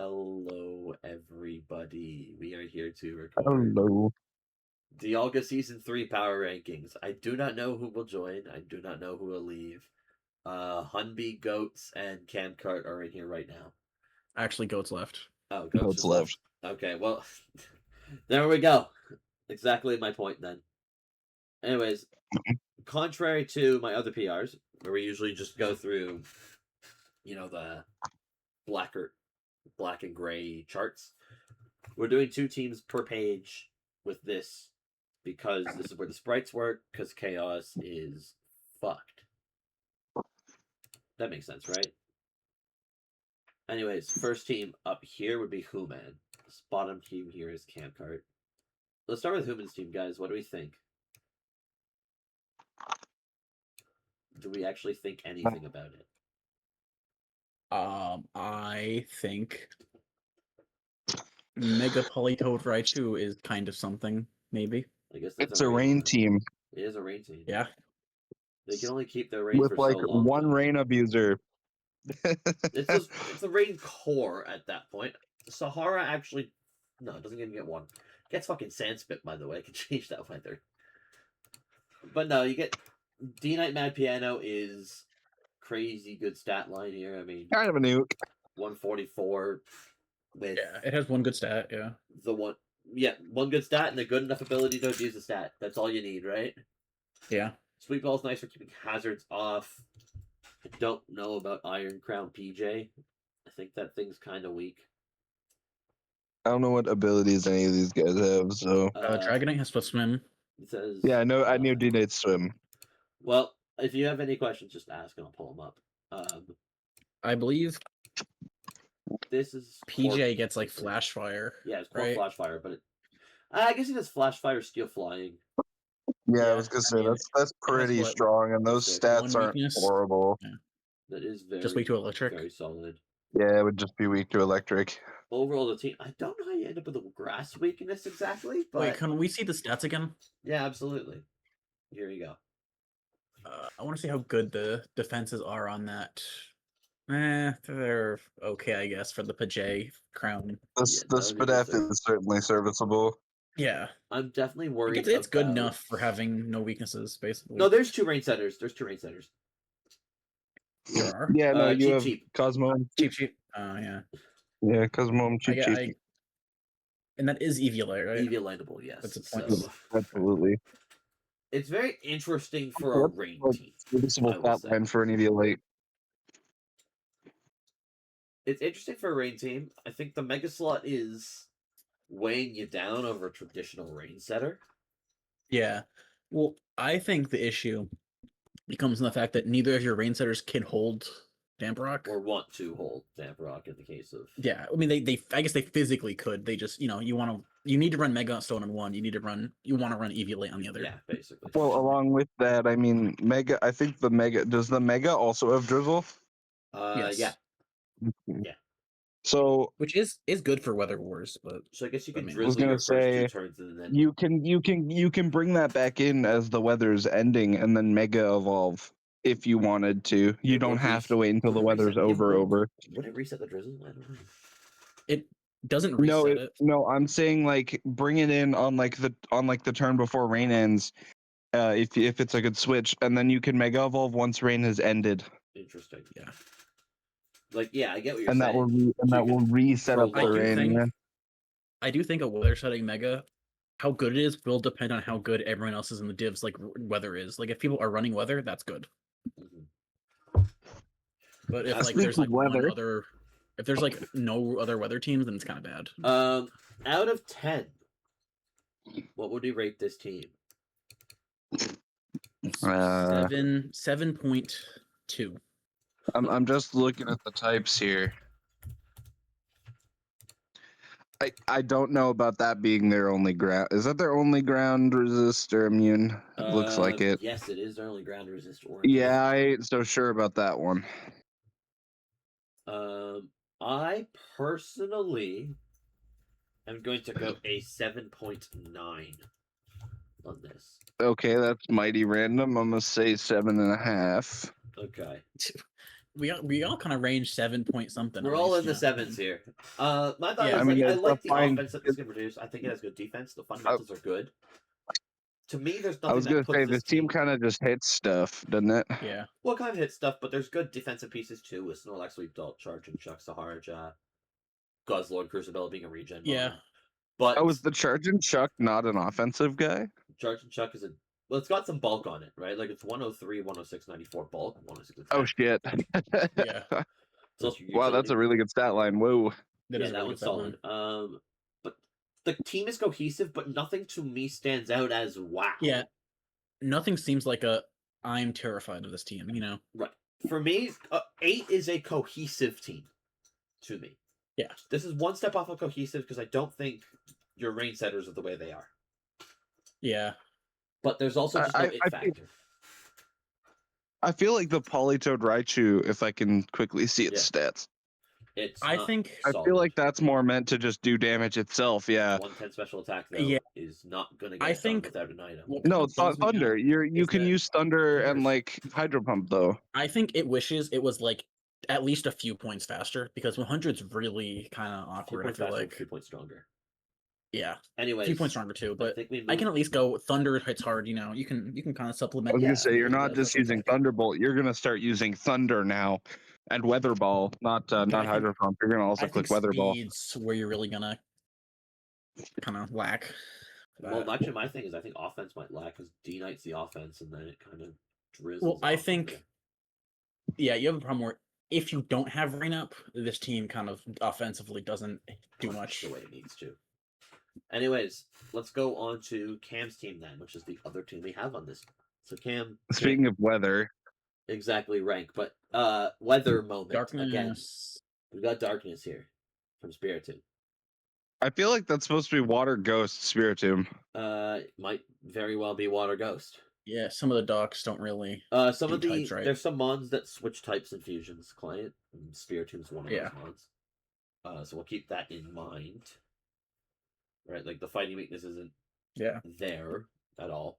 Hello, everybody. We are here to record Hello. Dialga Season 3 Power Rankings. I do not know who will join. I do not know who will leave. Hunbi, Goats, and Camkart are in here right now. Actually, Goats left. Oh, Goats Goats just left. Okay, well, there we go. Exactly my point then. Anyways, contrary to my other PRs, where we usually just go through, the black and gray charts, we're doing 2 teams per page with this because this is where the sprites work, because Chaos is fucked. That makes sense, right? Anyways, first team up here would be Human. This bottom team here is Camkart. Let's start with Human's team, guys. What do we think? Do we actually think anything about it? I think Mega Polytoad Raichu is kind of something, maybe. I guess that's It's a rain team It is a rain team. Yeah. They can only keep their rain with for like so long. one though. rain abuser. It's a rain core at that point. Sahara actually, no, it doesn't even get one. It gets fucking Sandspit, by the way. It can change that weather. But no, you get D-Night Mad Piano is crazy good stat line here. I mean, Kind of a nuke. 144 with It has one good stat, yeah. one good stat and a good enough ability to abuse the stat. That's all you need, right? Yeah. Sweet Ball's nice for keeping hazards off. I don't know about Iron Crown PJ. I think that thing's kind of weak. I don't know what abilities any of these guys have, so Dragonite has Swift Swim. It says. yeah, I knew D-Nate swim. Well, if you have any questions, just ask and I'll pull them up. I believe This is PJ gets like Flash Fire. Yeah, it's called right? Flash Fire, but I guess he does Flash Fire, Steel Flying. Yeah, I Yeah, was gonna I say mean, that's pretty what, strong, and those six, stats one aren't weakness? horrible. Yeah. That is very Just weak to electric. Very solid. Yeah, it would just be weak to electric. Overall, the team. I don't know how you end up with a grass weakness exactly, but Wait, can we see the stats again? yeah, absolutely. Here you go. I want to see how good the defenses are on that. They're okay, I guess, for the Pajay crown. The Yeah, Spadef is certainly serviceable. Yeah. I'm definitely worried. It's good enough for having no weaknesses, basically. No, there's 2 rain setters. There are? Yeah, no, you have cheap. Cosmo. Cheap. Yeah. Yeah, Cosmo cheap. And that is Eviolite, right? Evioliteable, yes. That's a point. So, absolutely. it's very interesting for a rain team. Serviceable stat line for an Eviolite. It's interesting for a rain team. I think the Mega Slot is weighing you down over a traditional rain setter. Yeah. Well, I think the issue becomes in the fact that neither of your rain setters can hold Damp Rock. Or want to hold Damp Rock in the case of... Yeah, I mean, they I guess they physically could. They just, you need to run Mega Stone on one. You want to run Eviolite on the other. Yeah, basically. Well, along with that, I mean, Mega, I think does the Mega also have Drizzle? Yes. Yeah. Yeah. So, which is good for Weather Wars, but so I guess you can drizzle I was gonna your say, first 2 turns and then you can bring that back in as the weather's ending and then Mega Evolve if you wanted to. You don't have to wait until the weather's over. Would it reset the drizzle? I don't know. It doesn't reset it. No, I'm saying like bring it in on the turn before rain ends, if it's a good switch, and then you can Mega Evolve once rain has ended. Interesting. Yeah. I get what you're saying. That will reset up the rain. I do think a weather setting Mega, how good it is will depend on how good everyone else is in the divs. Like weather is. Like if people are running weather, that's good. Mm-hmm. But if there's if there's no other weather teams, then it's kind of bad. Out of 10, what would we rate this team? 7.2. I'm just looking at the types here. I don't know about that being their only ground. Is that their only ground resist or immune? It looks like it. Yes, it is their only ground resist or immune. Yeah, I ain't so sure about that one. I personally am going to go a 7.9 on this. Okay, that's mighty random. I'm gonna say 7.5. Okay. we all kind of range 7 point something. We're at all least, in the yeah. sevens here. My thought Yeah. is I mean, I it's like a the fine. offense that this can produce. I think it has good defense. The fundamentals are good. To me, there's I nothing was that gonna puts say this this team kind of just hits stuff, doesn't it? Yeah. Well, kind of hit stuff, but there's good defensive pieces too, with Snorlax, Sweep Dalt, Charge and Chuck, Sahara, Guzzlord, Crucible being a regen. Yeah. Mon. But Oh, was the Charge and Chuck not an offensive guy? Charge and Chuck is well, it's got some bulk on it, right? Like it's 103, 106, 94 bulk, 106 attack. Oh shit! Yeah. It's also your Wow, that's utility. a really good stat line. Whoa. That Yeah, is a that really one's good stat line. solid. But the team is cohesive, but nothing to me stands out as wow. Yeah. Nothing seems like I'm terrified of this team, you know? Right. For me, 8 is a cohesive team to me. Yeah. This is one step off of cohesive because I don't think your range setters are the way they are. Yeah. But there's also just no it factor. I feel like the Polytoad Raichu, if I can quickly see its stats. I think I feel like that's more meant to just do damage itself. Yeah. 110 special attack though is not gonna get done without an item. No, Thunder. You can use Thunder and like Hydro Pump though. I think it wishes it was like at least a few points faster because 100's really kind of awkward. I feel like 2 points stronger. Yeah. Anyways, a few points stronger too, but I I can at least go Thunder hits hard. You know, you can kind of supplement. I was gonna say you're not just using Thunderbolt. You're gonna start using Thunder now, and Weather Ball, not Hydro Pump. You're gonna also click Weather Ball. Speed's where you're really gonna kind of lack. Well, actually, my thing is I think offense might lack because D-Knight's the offense, and then it kind of drizzles. Well, I think, yeah, you have a problem where if you don't have Rain Up, this team kind of offensively doesn't do much the way it needs to. Anyways, let's go on to Cam's team then, which is the other team we have on this. So Cam. Speaking of weather, exactly rank, but weather moment Darkness. Again. We got Darkness here from Spiritomb. I feel like that's supposed to be Water Ghost Spiritomb. Might very well be Water Ghost. Yeah, some of the docks don't really. Some of the types, right? There's some mons that switch types and fusions. Client and Spiritomb's one of those mons. So we'll keep that in mind. Right, like the fighting weakness isn't there at all.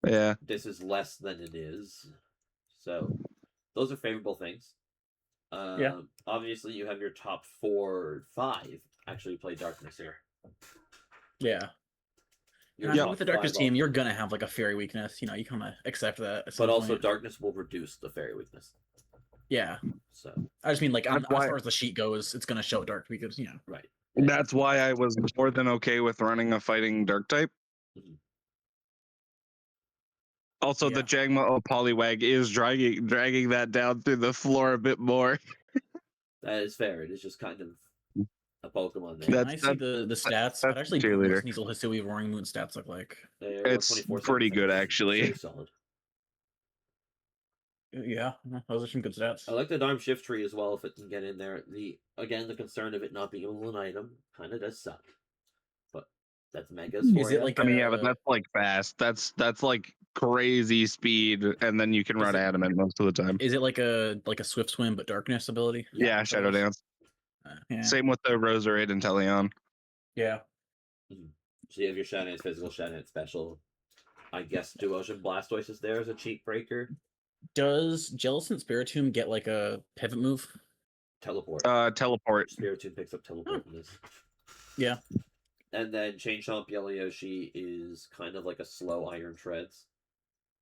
Yeah. This is less than it is. So those are favorable things. Obviously you have your top 4 or 5 actually play Darkness here. Yeah. With the Darkness team, you're gonna have like a fairy weakness. You know, you kind of accept that. But also Darkness will reduce the fairy weakness. Yeah. So I just mean like as far as the sheet goes, it's gonna show dark because right. That's why I was more than okay with running a fighting dark type. Mm-hmm. Also, the Jangma Poliwag is dragging that down through the floor a bit more. That is fair. It is just kind of a Pokemon there. Can I see the stats? I'd actually do what Sneasel Hisui Roaring Moon stats look like. It's pretty good, actually. Very solid. Yeah, those are some good stats. I like the Darm Shift Tree as well if it can get in there. The concern of it not being able to an item kind of does suck. But that's Megas for Is it like I mean, yeah, but that's like fast. That's like crazy speed, and then you can run Adamant most of the time. Is it like a Swift Swim but Darkness ability? Yeah, Shadow Dance. Same with the Roserade and Teleon. Yeah. So you have your Shadow Dance physical, Shadow Dance special. I guess Duocean Blastoise is there as a cheap breaker. Does Jellicent Spiritomb get like a pivot move? Teleport. Teleport. Spiritomb picks up teleport in this. Yeah. And then Chain Chomp Yellow Yoshi is kind of like a slow Iron Treads.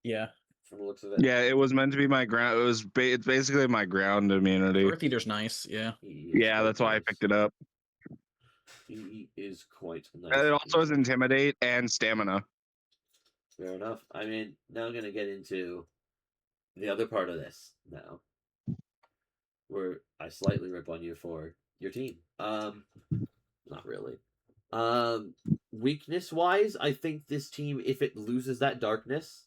Yeah. From the looks of it. Yeah, it was meant to be my ground. It's basically my ground immunity. Earth Eater's nice. Yeah. Yeah, that's why I picked it up. He is quite nice. And it also has Intimidate and Stamina. Fair enough. I mean, now I'm gonna get into the other part of this now, where I slightly rip on you for your team. Not really. Weakness wise, I think this team, if it loses that darkness,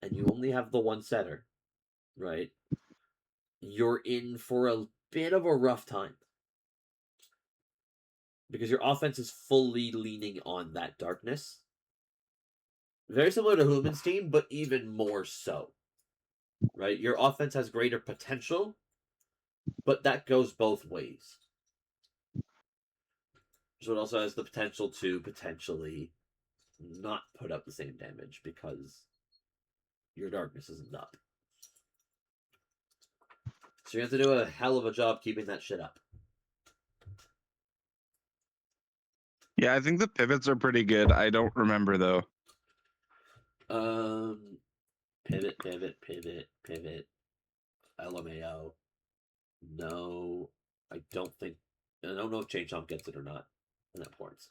and you only have the one setter, right, you're in for a bit of a rough time. Because your offense is fully leaning on that darkness. Very similar to Human's team, but even more so. Right? Your offense has greater potential, but that goes both ways. So it also has the potential to potentially not put up the same damage because your darkness isn't up. So you have to do a hell of a job keeping that shit up. Yeah, I think the pivots are pretty good. I don't remember though. Pivot, pivot, pivot, pivot. LMAO. No, I don't think. I don't know if Chain Chomp gets it or not in that ports.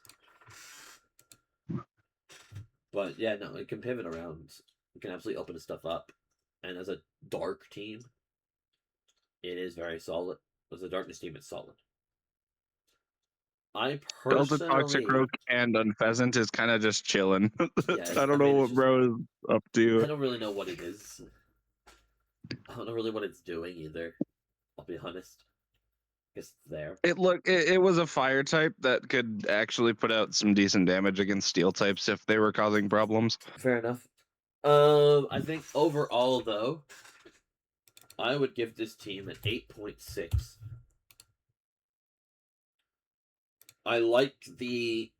But yeah, no, it can pivot around. It can absolutely open stuff up. And as a dark team, it is very solid. As a darkness team, it's solid. I Delta Toxic personally, Rogue and Unpheasant is kind of just chilling. Yes, I I don't mean, know it's what just- bro is up I to. don't really know what it is. I don't know really what it's doing either. I'll be honest. I guess it's there. It was a fire type that could actually put out some decent damage against steel types if they were causing problems. Fair enough. I think overall though, I would give this team an 8.6. I like the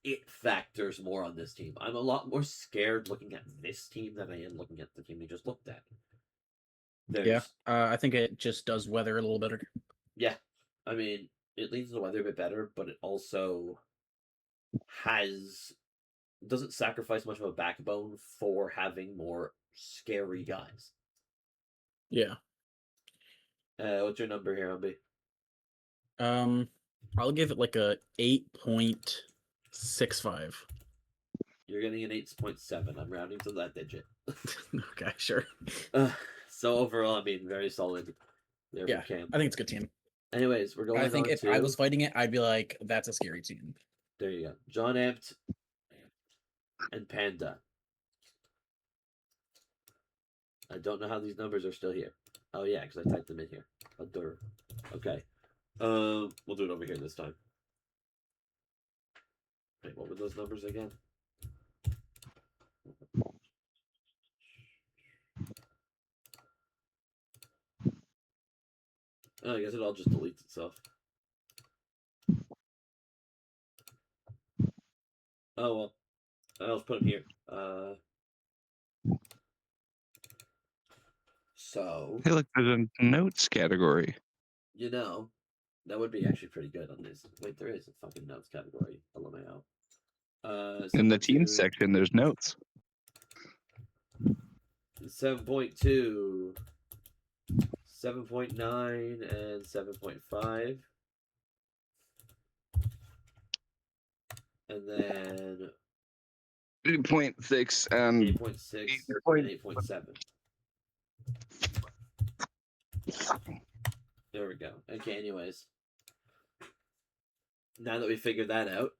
it factors more on this team. I'm a lot more scared looking at this team than I am looking at the team we just looked at. Yeah, I think it just does weather a little better. Yeah. I mean, it leads the weather a bit better, but it also doesn't sacrifice much of a backbone for having more scary guys. Yeah. What's your number here, Hunbi? I'll give it like a 8.65. You're getting an 8.7. I'm rounding to that digit. Okay, sure. So overall, I mean, very solid. There Yeah, Cam. I think it's a good team. Anyways, we're going I think on if to... I was fighting it, I'd be like, that's a scary team. There you go. John Amped and Panda. I don't know how these numbers are still here. Oh yeah, because I typed them in here. Okay. We'll do it over here this time. Wait, what were those numbers again? Oh, I guess it all just deletes itself. Oh well. I'll just put them here. So Hey, look, there's a notes category. you know, that would be actually pretty good on this. Wait, there is a fucking notes category. LMAO. In the 7.2 team section, there's notes. 7.2, 7.9, and 7.5. And then 8.6 and 8.6 and 8.7. There we go. Okay, anyways. Now that we figured that out,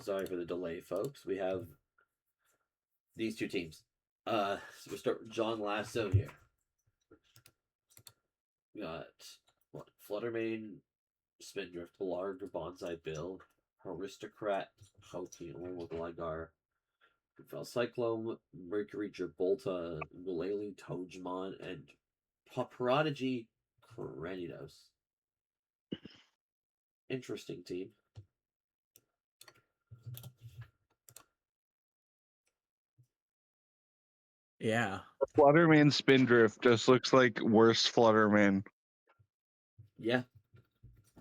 sorry for the delay, folks, we have these two teams. So we'll start with John Lasso here. We got what? Fluttermane, Spindrift, Blarg, Bonsai Bill, Aristocrat, Houki, Orwell, Gligar, Cyclone, Mercury, Gibraltar, Glalie, Togemon, and Prodigy Cranidos. Interesting team. Yeah. Flutterman Spindrift just looks like worse Flutterman. Yeah.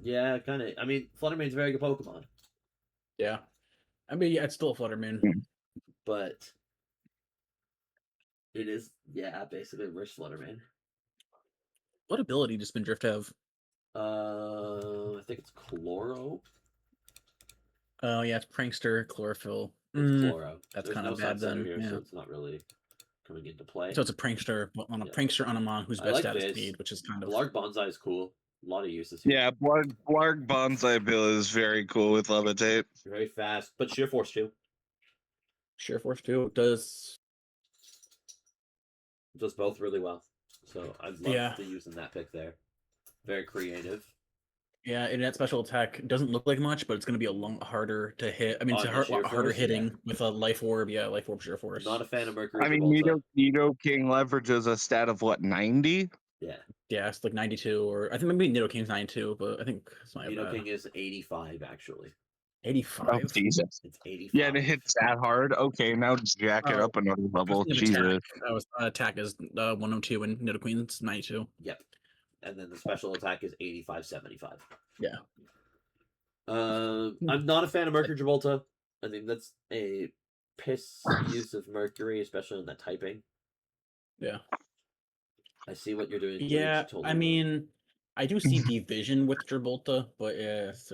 Yeah, kind of. I mean, Fluttermane's a very good Pokemon. Yeah. I mean, yeah, it's still a Flutterman. But it is, yeah, basically worse Flutterman. What ability does Spindrift have? I think it's Chloro. Oh, yeah, it's Prankster, Chlorophyll. It's Chloro. That's There's kind of no bad Sun Center then. here, Yeah. so it's not really coming into play. So it's a Prankster on a Yeah. Prankster on a Mon who's I best like stat is this. speed, which is kind of Blarg Bonsai is cool. A lot of uses here. Yeah, Blarg Bonsai Bill is very cool with Levitate. Very fast, but Sheer Force too. Sheer Force too. Does Both really well. So I'd love Yeah. to use in that pick there. Very creative. yeah, and that special attack doesn't look like much, but it's going to be a lot harder to hit. I mean, it's On a the Sheer lot harder Force, hitting yeah. with a Life Orb. Yeah, Life Orb Sheer Force. Not a fan of Mercury. I mean, Gibraltar. Nido King leverages a stat of what, 90? Yeah. Yeah, it's like 92, or I think maybe Nido King's 92, but I think it's not Nido bad. King is 85 actually. 85. Jesus. It's 85. Yeah, to hit that hard. Okay, now jack it Oh, up another level. Speaking of Jesus. attack, attack is 102 and Nidoqueen's 92. Yep. And then the special attack is 85-75. Yeah. I'm not a fan of Mercury Gibraltar. I think that's a piss use of Mercury, especially in that typing. Yeah. I see what you're doing. Yeah, Totally I wrong. mean, I do see division with Gibraltar, but yeah, This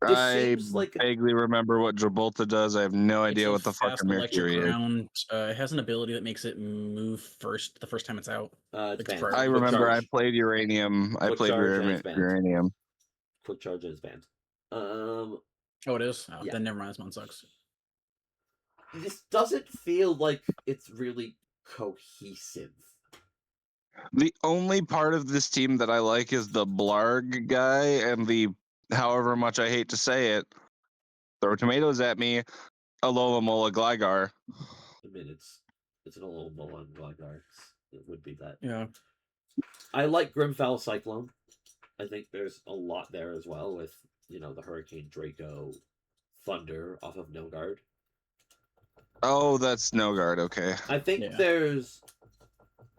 I seems like vaguely remember what Gibraltar does. I have no it's idea a what the fast fucking electric Mercury is. ground. It has an ability that makes it move first the first time it's out. it's Like, banned. priority. I Quick remember I charge. played Uranium. I Quick played charge and it's banned. Uranium. Quick charge is banned. Oh, it is? Oh, Yeah. then never mind, this one sucks. This doesn't feel like it's really cohesive. The only part of this team that I like is the Blarg guy and the, however much I hate to say it, throw tomatoes at me, Alola Mola Gligar. I mean, it's an old Molan Gligar. It would be that. Yeah. I like Grimfowl Cyclone. I think there's a lot there as well with, the Hurricane Draco Thunder off of No Guard. Oh, that's No Guard, okay. I think Yeah. there's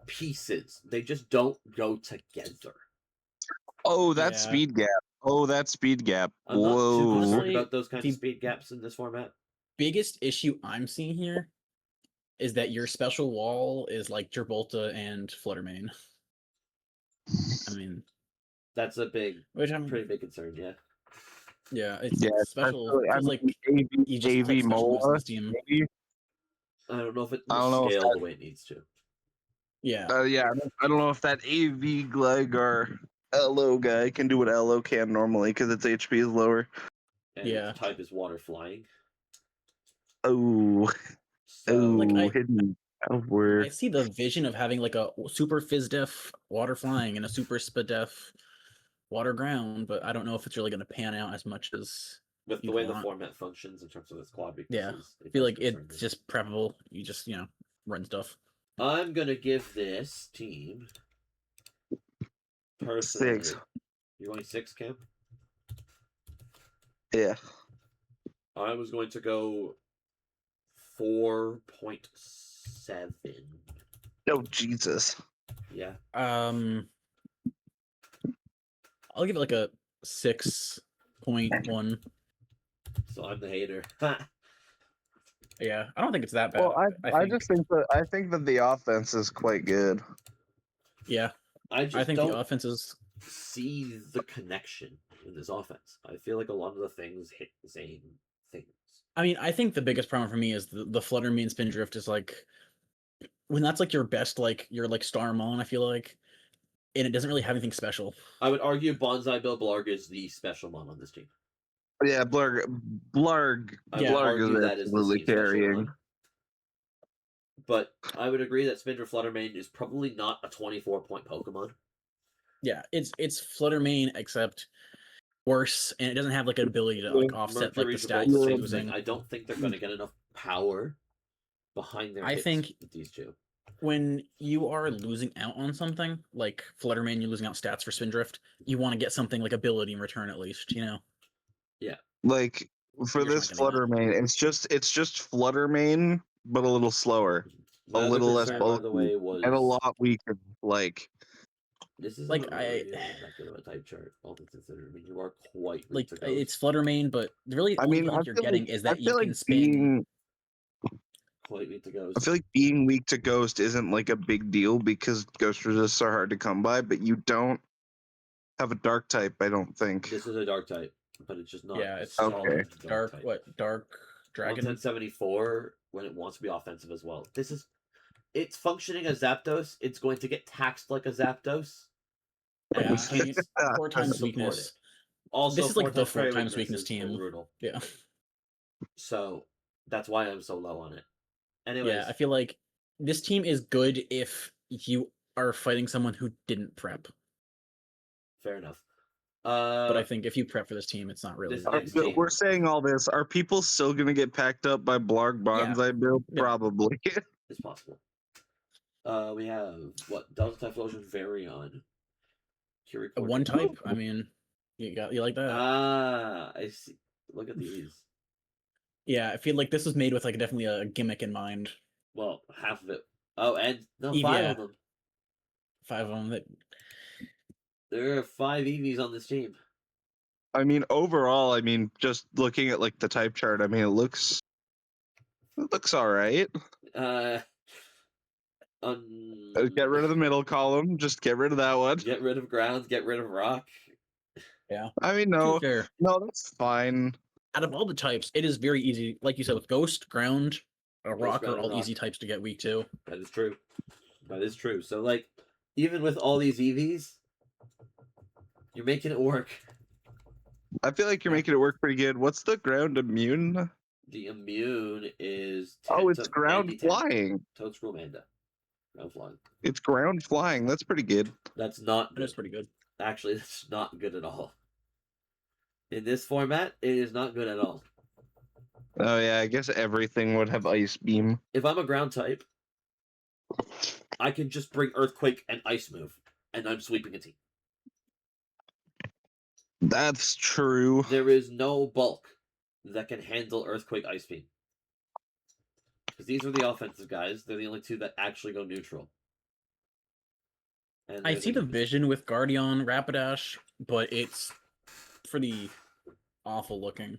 pieces. They just don't go together. Oh, that's Yeah. speed gap. Oh, that's speed gap. I'm not too Whoa. concerned Honestly, about those kinds the- of speed gaps in this format. Biggest issue I'm seeing here is that your special wall is like Gibraltar and Fluttermane. I mean, That's a which I'm pretty big concern, yeah. yeah, it's Yeah, special. especially- I Feels mean, like you just AV played special moves in Mola, this team. maybe? I don't know if it I don't know will if scale that- the way it needs to. Yeah. Yeah, I don't know if that AV Gligar LO guy can do what LO can normally because its HP is lower. And Yeah. its type is water flying. Oh, So Like, I- hidden power. I see the vision of having like a super Fizdef water flying and a super Spadef water ground, but I don't know if it's really going to pan out as much as with the you'd way the want. format functions in terms of its quad Yeah, weaknesses, I feel like it's just preppable. You just run stuff. I'm gonna give this team personally. 6. You're going 6, Cam? Yeah. I was going to go 4.7. Oh, Jesus. Yeah. I'll give it like a 6.1. So I'm the hater. Yeah, I don't think it's that bad. Well, I just think that the offense is quite good. yeah, I just I think don't the offense is see the connection in this offense. I feel like a lot of the things hit the same things. I mean, I think the biggest problem for me is the Fluttermane Spindrift is like when that's like your best, like your like star mon, I feel like, and it doesn't really have anything special. I would argue Bonsai Bill Blarg is the special mon on this team. Yeah, Blarg I would Yeah. argue is that is the absolutely team special carrying. mon. But I would agree that Spindrift Fluttermane is probably not a 24-point Pokemon. Yeah, it's Fluttermane except worse, and it doesn't have like an ability to like offset like the stats Gibraltar, it's same losing. thing. I don't think they're going to get enough power behind their I hits think- with these two. When you are losing out on something like Fluttermane, you're losing out stats for Spindrift. You want to get something like ability in return, at least. Like for You're this not getting Fluttermane, it's just Fluttermane, but a little slower My other little less concern, by the bulky, way, was and a lot weaker. Like this is like, not really that good of a type chart. All things considered, I mean, you are quite weak Like to ghost. it's Fluttermane, but really the I only mean, thing I you're feel getting like, is I that you feel like can spin. Quite weak to I ghost. feel like being weak to Ghost isn't like a big deal because Ghost resists are hard to come by, but you don't have a Dark type. I don't think. This is a dark type, but it's just not. Yeah, it's solid Okay. Dark type. Dark Dragon. 174 when it wants to be offensive as well. It's functioning as Zapdos. It's going to get taxed like a Zapdos. Yeah, And I mean, it's 4 times support weakness. it. Also, This is like the 4 4 times weakness weakness is team. brutal. Yeah, So that's why I'm so low on it. Anyways, yeah. I feel like this team is good if you are fighting someone who didn't prep. fair enough. But I think if you prep for this team, it's not really. this worth next it. team- We're saying all this. Are people still gonna get packed up by Blarg Bonsai Bill? Yeah. Probably. It's possible. We have what Delta Typhlosion Varion. A 1 type. I mean, you like that? I see. Look at these. Yeah, I feel like this was made with like definitely a gimmick in mind. Well, half of it. Oh, and no, Yeah. 5 of them. 5 of them. That There are 5 Eevees on this team. I mean, overall, I mean, just looking at like the type chart, I mean, it looks all right. Get rid of the middle column. Just get rid of that one. Get rid of ground. Get rid of rock. yeah. I mean, To be no, fair, that's fine. out of all the types, it is very easy. Like you said, with Ghost, Ground, Rock Ground, are and all Rock. easy types to get week 2. That is true. That is true. So, like, even with all these EVs, you're making it work. I feel like you're making it work pretty good. What's the ground immune? The immune is 10 Oh, it's to ground 90, 10. flying. Toad Scroll Manda. Ground flying. It's ground flying. That's pretty good. That's not good. That's pretty good. Actually, that's not good at all. In this format, it is not good at all. Oh yeah, I guess everything would have ice beam. If I'm a ground type, I can just bring Earthquake and Ice move, and I'm sweeping a team. That's true. There is no bulk that can handle Earthquake Ice Beam. Because these are the offensive guys. They're the only 2 that actually go neutral. And I see the vision with Guardian Rapidash, but it's pretty awful looking.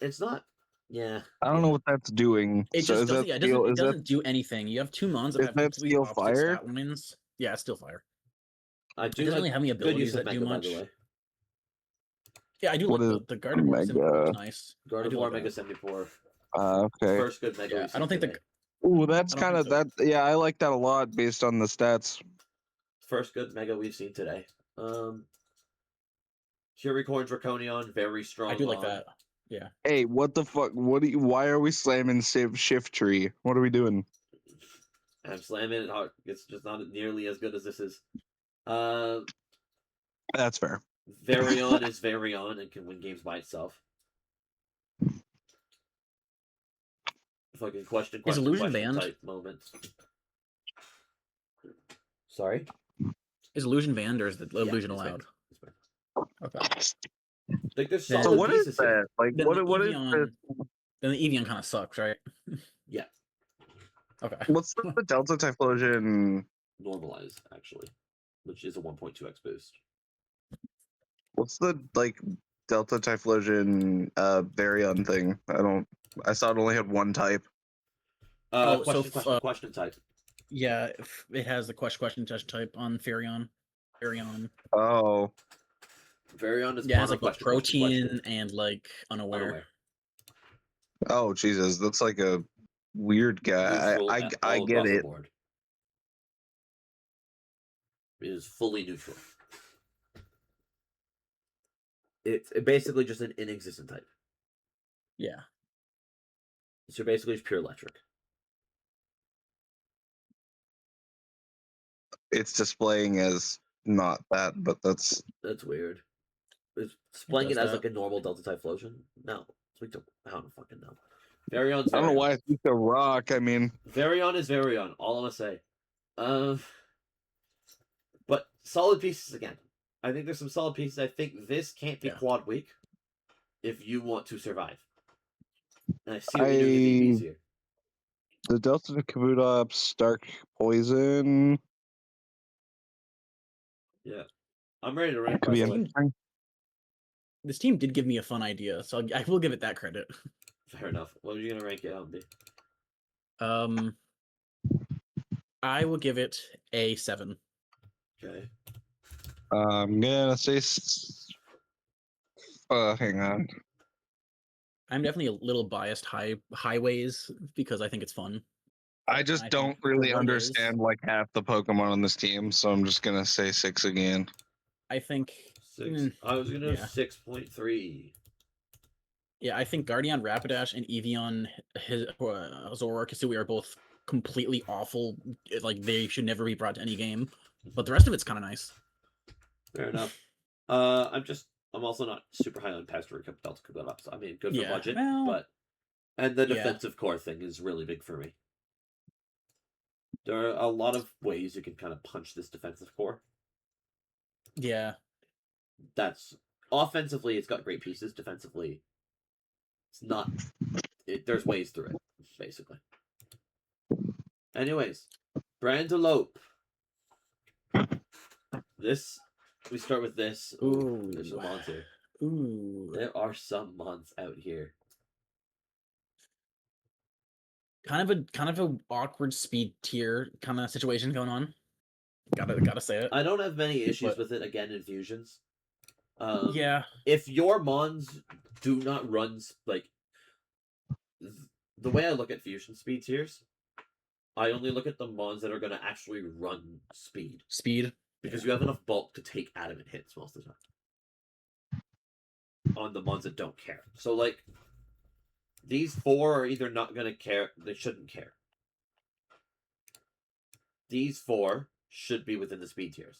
It's not. Yeah. I don't know what that's doing. It So just is doesn't. that It steel? doesn't. It Is doesn't do anything. You have 2 mons that Is have that complete steel opposite fire? stat lines. Yeah, it's still fire. I It do doesn't really have any good use abilities of that do Mega, by much. the way. Yeah, I do What like is the Gardevoir symbol Mega? is nice. I do Gardevoir like Mega that. 74. Okay. First good Mega. Yeah, we've I don't seen think today. Ooh, that's I don't kind of think that. Yeah, I like that a lot based on the stats. First good Mega we've seen today. Hurricorn Draconion, very strong. I do like that. Yeah. Hey, what the fuck? Why are we slamming Shift Tree? What are we doing? I'm slamming it hard. It's just not nearly as good as this is. That's fair. Varion is Varion and can win games by itself. Fucking question Illusion banned? type moments. Sorry? Is Illusion banned or is the Illusion it's allowed? banned. Okay. Like there's Then- solid So what is pieces here. that? Like Then what the is Evian- this? Then the Evian kind of sucks, right? Yeah, Okay. What's the Delta Typhlosion? normalize actually, which is a 1.2x boost. What's the like Delta Typhlosion Varion thing? I saw it only had one type. Question type. Yeah, it has the question type on Faireon. Oh. Varion is Yeah, it has like question, protein and like unaware. Oh Jesus, that's like a weird guy. Neutral I all get across the it. board. It is fully neutral. It's basically just an inexistent type. Yeah. So basically it's pure electric. It's displaying as not that, but that's weird. It's displaying it does as that. like a normal Delta Typhlosion. No. I don't fucking know. Varion's I don't know Varion. why I think the rock. I mean, Varion is Varion. All I'm gonna say. But solid pieces again. I think there's some solid pieces. I think this can't be quad week if you want to survive. And I see what you're doing with EVs here. the Delta Kabutops, Dark Poison. Yeah. I'm ready to rank. Could be By the way. interesting. This team did give me a fun idea, so I will give it that credit. Fair enough. What are you gonna rank it out, B? I will give it a 7. Okay. I'm gonna say. Hang on. I'm definitely a little biased highways because I think it's fun. I just I don't think for really what it is- understand like half the Pokemon on this team, so I'm just gonna say 6 again. I think 6. I was gonna yeah. 6.3. Yeah, I think Guardian Rapidash and Evian Zoroark Kasui are both completely awful. Like they should never be brought to any game. But the rest of it's kind of nice. Fair enough. I'm also not super high on Pastor Delta Kabutops. I mean, good for budget, but and the defensive core thing is really big for me. There are a lot of ways you can kind of punch this defensive core. Yeah. That's offensively, it's got great pieces. Defensively, it's not. There's ways through it, basically. Anyways, Brandelope. This, we start with this. Ooh, there's some mons here. Ooh. There are some mons out here. Kind of a awkward speed tier kind of situation going on. Gotta say it. I don't have many issues with it, again, in fusions. Yeah. If your mons do not run, like, the way I look at fusion speed tiers, I only look at the mons that are going to actually run speed. Because you have enough bulk to take adamant hits most of the time. On the mons that don't care. So, like, these 4 are either not going to care, they shouldn't care. These 4 should be within the speed tiers.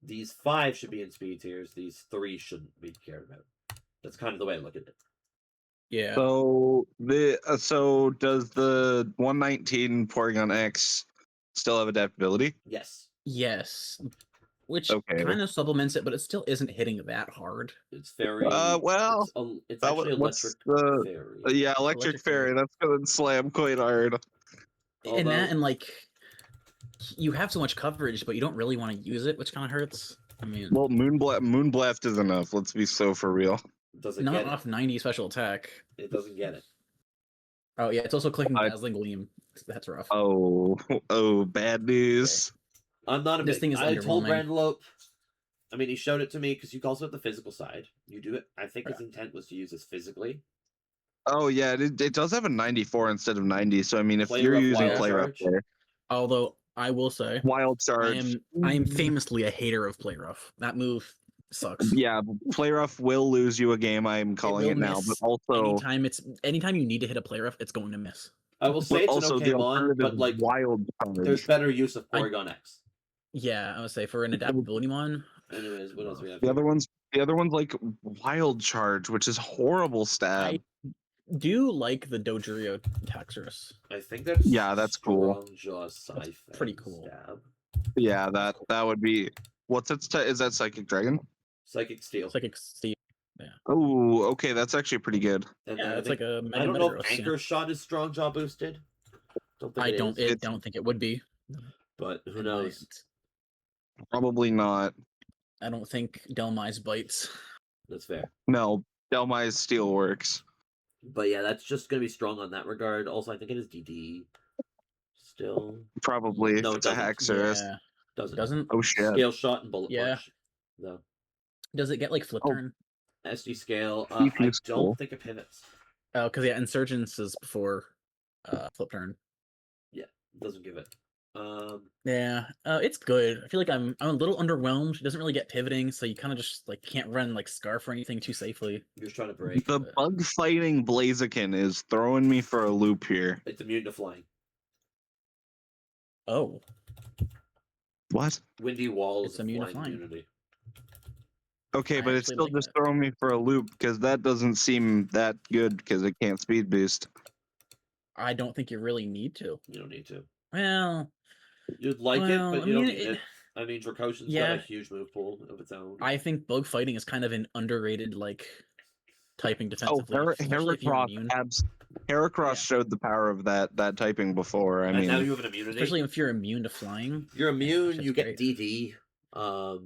These 5 should be in speed tiers. These 3 shouldn't be cared about. That's kind of the way I look at it. Yeah. So so does the 119 Porygon X still have adaptability? Yes. Yes. Which Okay. kind of supplements it, but it still isn't hitting that hard. It's very. Well, it's actually electric fairy. Yeah, electric fairy. That's gonna slam quite hard. And that, and like, you have so much coverage, but you don't really want to use it, which kind of hurts. I mean, well, Moonblast is enough. Let's be so for real. Doesn't not get off 90 special attack. It doesn't get it. Oh yeah, it's also clicking Dazzling Gleam. That's rough. Oh, bad news. I'm not a This big, thing is I told underwhelming. Brandelope. I mean, he showed it to me because you also have the physical side. You do it. I think his intent was to use this physically. Oh yeah, it does have a 94 instead of 90. So I mean, if Play you're rough, using wild play rough charge. there, Although I will say, wild charge. I am famously a hater of play rough. That move sucks. Yeah, play rough will lose you a game. I'm calling it now, but also anytime you need to hit a play rough, it's going to miss. I will say it's also an okay the mon, alternative but like wild charge. there's better use of Porygon X. Yeah, I would say for an adaptability mon. Anyways, what else we have? The other one's like wild charge, which is horrible stab. I do like the Dojurio Taxurus. I think that's that's cool. Jaw sci-fi Pretty cool. Stab. Yeah, that would be. What's its? Is that Psychic Dragon? Psychic Steel. Psychic Steel. Yeah. Oh, okay, that's actually pretty good. And Yeah, it's like a. I don't know if Metagross, Anchor Shot is strong jaw boosted. I don't think it would be. But who knows? Probably not. I don't think Delmize bites. That's fair. No, Delmize Steel works. But yeah, that's just gonna be strong on that regard. Also, I think it is DD. Still. Probably. No, If it's a Haxorus. Yeah. Doesn't. Oh shit. Scale Shot and Bullet Yeah. Punch. No. Does it get like flip turn? SD Scale. He I is don't cool. think it pivots. Oh, because yeah, Insurgence is before flip turn. Yeah, it doesn't give it. Yeah, it's good. I feel like I'm a little underwhelmed. It doesn't really get pivoting, so you kind of just like can't run like Scarf or anything too safely. You're just trying to break. The bug fighting Blaziken is throwing me for a loop here. It's immune to flying. Oh. What? Windy Wall It's is a immune to flying flying. immunity. Okay, I but it's actually still like just that. throwing me for a loop because that doesn't seem that good because it can't speed boost. I don't think you really need to. You don't need to. Well, You'd like it, Well, but I you don't mean, need it. I mean, Dracoshan's Yeah. got a huge move pool of its own. I think bug fighting is kind of an underrated like typing Oh, defensively. especially if you're immune. Heracross showed the power of that typing before. I And mean, now you have an immunity. Especially if you're immune to flying. You're immune, shit's you get great. DD.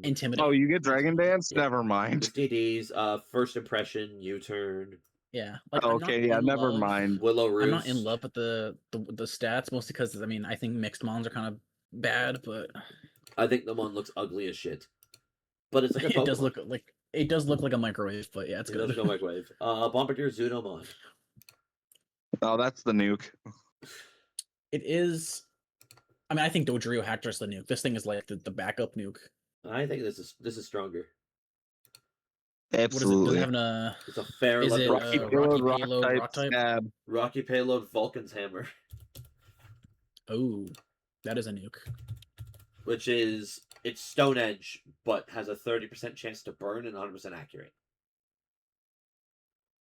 Intimidate. oh, you get Dragon Dance? Yeah. Never mind. With DDs, first impression, U-turn, Yeah. Like, Oh, I'm not okay, yeah, in never love- mind. Willow Roost. I'm not in love with the stats, mostly because I mean I think mixed mons are kind of bad, but I think the one looks ugly as shit. But it's like a it does Pokemon. look like a microwave, but yeah, it's It good. does go microwave. Bombardier Zudomon. Oh, that's the nuke. It is. I mean, I think Dodrio Hacktor's the nuke. This thing is like the backup nuke. I think this is stronger. What is it? Does Absolutely. it have a It's a fair Is it, level. Rocky Rocky Payload, Payload, Rock type? stab. Rocky Payload Vulcan's Hammer, oh, that is a nuke. which is it's Stone Edge, but has a 30% chance to burn and 100% accurate.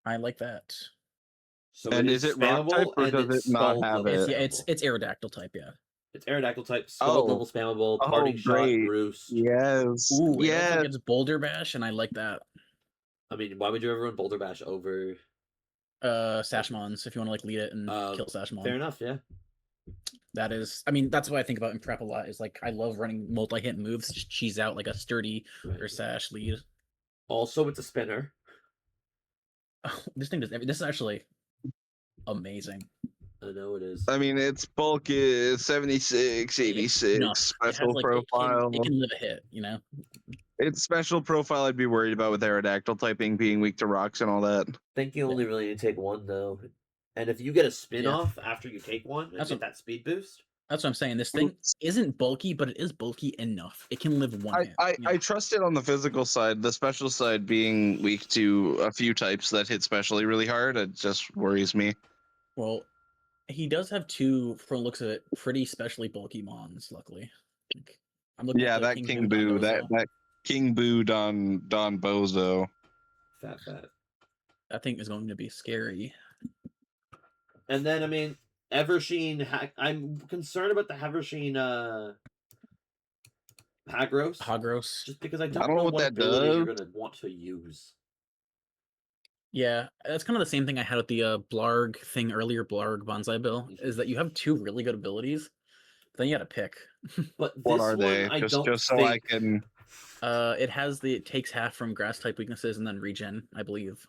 I like that. So And is it rock spammable type, or and does it's it not Scald have level it? It's Aerodactyl type, yeah. It's Aerodactyl type, Scald Oh. level spammable, Oh, Parting Shot, great. Roost. Yes. Ooh, it also yes. gets Boulder Bash, and I like that. I mean, why would you ever run Boulder Bash over? Sashmons, if you want to like lead it and kill Sashmon. Fair enough, yeah. That is, I mean, that's what I think about in prep a lot. Is like I love running multi-hit moves, just cheese out like a sturdy or sash lead. Also, it's a spinner. Oh, this thing does. This is actually amazing. I know it is. I mean, it's bulky, 76, 86, special profile. It can live a hit, you know? It's special profile I'd be worried about with Aerodactyl typing being weak to rocks and all that. I think you only really need to take one, though. And if you get a spin-off after you take one, and get that speed boost... That's what I'm saying. This thing isn't bulky, but it is bulky enough. It can live one hit. I trust it on the physical side. The special side being weak to a few types that hit specially really hard, it just worries me. Well, he does have two, from the looks of it, pretty specially bulky mons, luckily. Like, I'm looking at that King Boo, that King Boo Don Bozo. Fat. That thing is going to be scary. And then, I mean, Eversheen, I'm concerned about the Eversheen Hagros. Just because I don't know what that ability you're going to want to use. Yeah, that's kind of the same thing I had with the Blarg thing earlier, Blarg Bonsai Bill, is that you have two really good abilities, but then you got to pick. But what are they? Just so I can... it takes half from grass type weaknesses and then regen, I believe.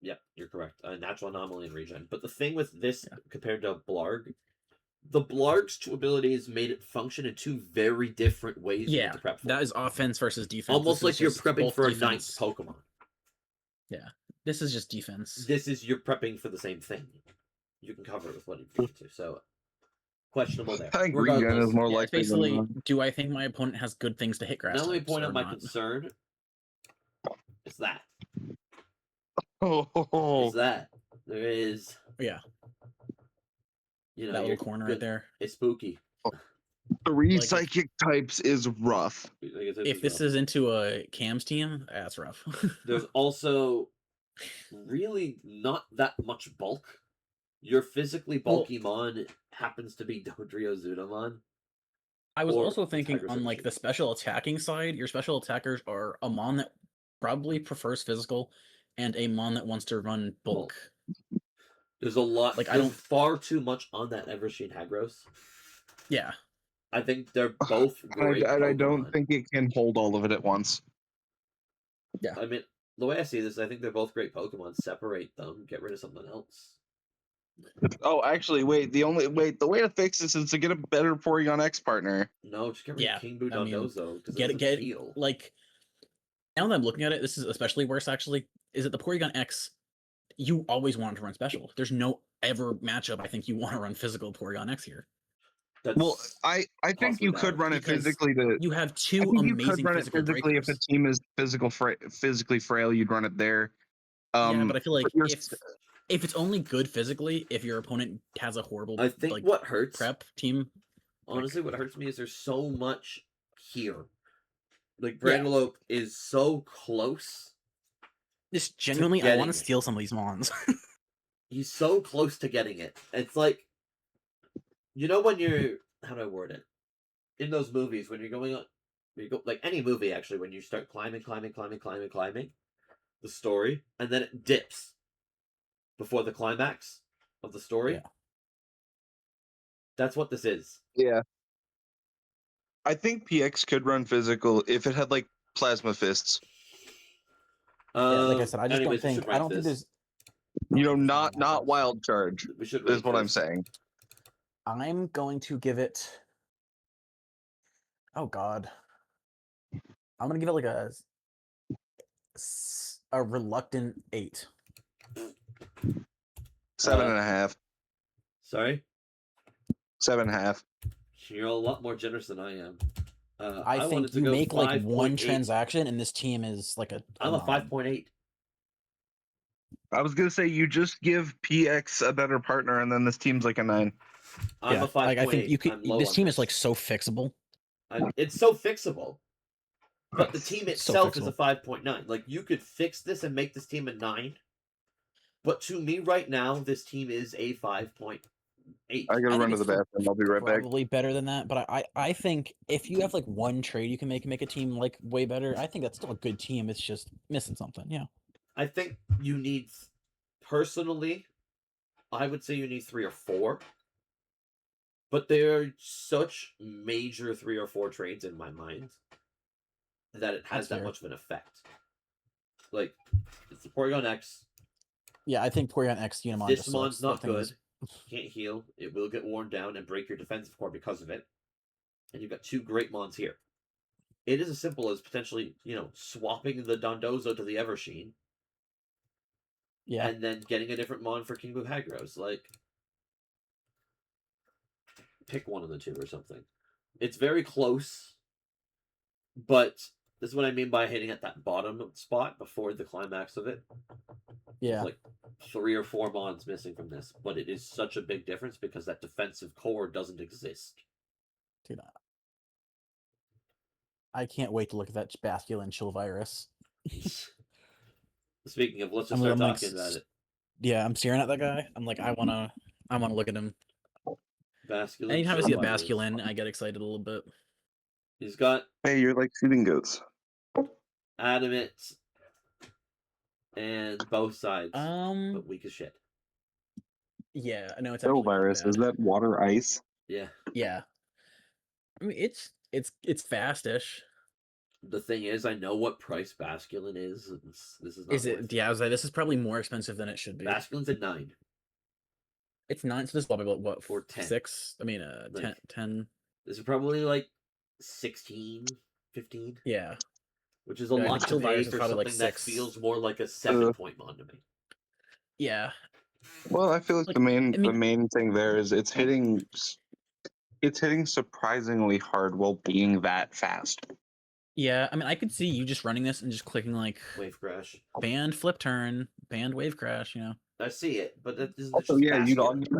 Yeah, you're correct. Natural anomaly and regen. But the thing with this compared to Blarg, the Blarg's two abilities made it function in two very different ways. Yeah, to prep for. That is offense versus defense. Almost like you're prepping for a ninth Pokemon. Yeah, this is just defense. This is you're prepping for the same thing. You can cover it with what you need to. So questionable there. I think regen is more likely. Basically, do I think my opponent has good things to hit grass? Now let me point out my concern. It's that. Is that there is? Yeah. You know that little corner right there. It's spooky. 3 psychic types is rough. If this is into a Cam's team, that's rough. There's also really not that much bulk. Your physically bulky mon happens to be Dodrio Zudamon. I was also thinking on like the special attacking side, your special attackers are a mon that probably prefers physical and a mon that wants to run bulk. There's a lot. Like there's far too much on that Eversheen Hagros. Yeah. I think they're both great. I don't think it can hold all of it at once. Yeah. I mean, the way I see this, I think they're both great Pokemon. Separate them, get rid of something else. Oh, actually, wait. The way to fix this is to get a better Porygon X partner. No, just get rid of King Boo Dondozo. Get like. Now that I'm looking at it, this is especially worse. Actually, is that the Porygon X? You always want to run special. There's no ever matchup I think you want to run physical Porygon X here. Well, I think you could run it physically. You have two amazing physical physically. If a team is physically frail, you'd run it there. Yeah, but I feel like if it's only good physically, if your opponent has a horrible, I think what hurts prep team. Honestly, what hurts me is there's so much here. Like Brandalope is so close. Just genuinely, I want to steal some of these mons. He's so close to getting it. It's like, you know, when you're, how do I word it? In those movies, when you're going on, like any movie actually, when you start climbing, the story, and then it dips before the climax of the story. Yeah. That's what this is. Yeah. I think PX could run physical if it had like plasma fists. Like I said, I just don't think. I don't think there's. You know, not wild charge. Is what I'm saying. I'm going to give it. Oh God. I'm gonna give it like a reluctant 8. 7.5. Sorry. 7.5. You're a lot more generous than I am. I think you make like 1 transaction, and this team is like a. I'm a 5.8. I was gonna say you just give PX a better partner, and then this team's like a 9. I'm a 5.8. Like, I think you could. This team is like so fixable. It's so fixable, but the team itself is a 5.9. Like you could fix this and make this team a 9, but to me right now, this team is a 5.8. I gotta run to the bathroom. I'll be right back. Probably better than that, but I think if you have like 1 trade you can make a team like way better, I think that's still a good team. It's just missing something. Yeah. I think you need, personally, I would say you need 3 or 4. But they're such major 3 or 4 trades in my mind that it has That's that fair. much of an effect. Like, it's the Porygon X. Yeah, I think Porygon X Unimon This just mon's sucks. not That thing good. is- Can't heal. It will get worn down and break your defensive core because of it. And you've got 2 great mons here. It is as simple as potentially, swapping the Dondozo to the Eversheen. Yeah. And then getting a different mon for King Buhagros. Like, pick one of the 2 or something. It's very close, but this is what I mean by hitting at that bottom spot before the climax of it. Yeah. Like 3 or 4 mons missing from this, but it is such a big difference because that defensive core doesn't exist. Dude, I can't wait to look at that Basculin Chill Virus. Speaking of, let's just I'm start like, talking about it. Yeah, I'm staring at that guy. I'm like, I wanna look at him. Basculin. Anytime I see a Chill Virus. Basculin, I get excited a little bit. He's got Hey, you're like shooting goats. Adamant and both sides, Um, but weak as shit. yeah, I know it's Chill actually kinda virus, bad. is that water ice? Yeah. Yeah. I mean, it's fast-ish. The thing is, I know what price Basculin is. This is not Is worth it? Yeah, I was like, this is probably more expensive than it should be. Basculin's at 9. It's 9, so this is probably what Or 10. 6? I mean, Like- 10. This is probably like 16, 15. Yeah. Which is a Yeah, I lot think to Chill pay Virus is for probably, something like, that 6. feels more like a 7-point mon to me. Yeah. Well, I feel like, Like, the main I mean- the main thing there is it's hitting surprisingly hard while being that fast. Yeah, I mean, I could see you just running this and just clicking like Wave Crash. band flip turn, band wave crash, I see it, but that is Also, just yeah, Basculin.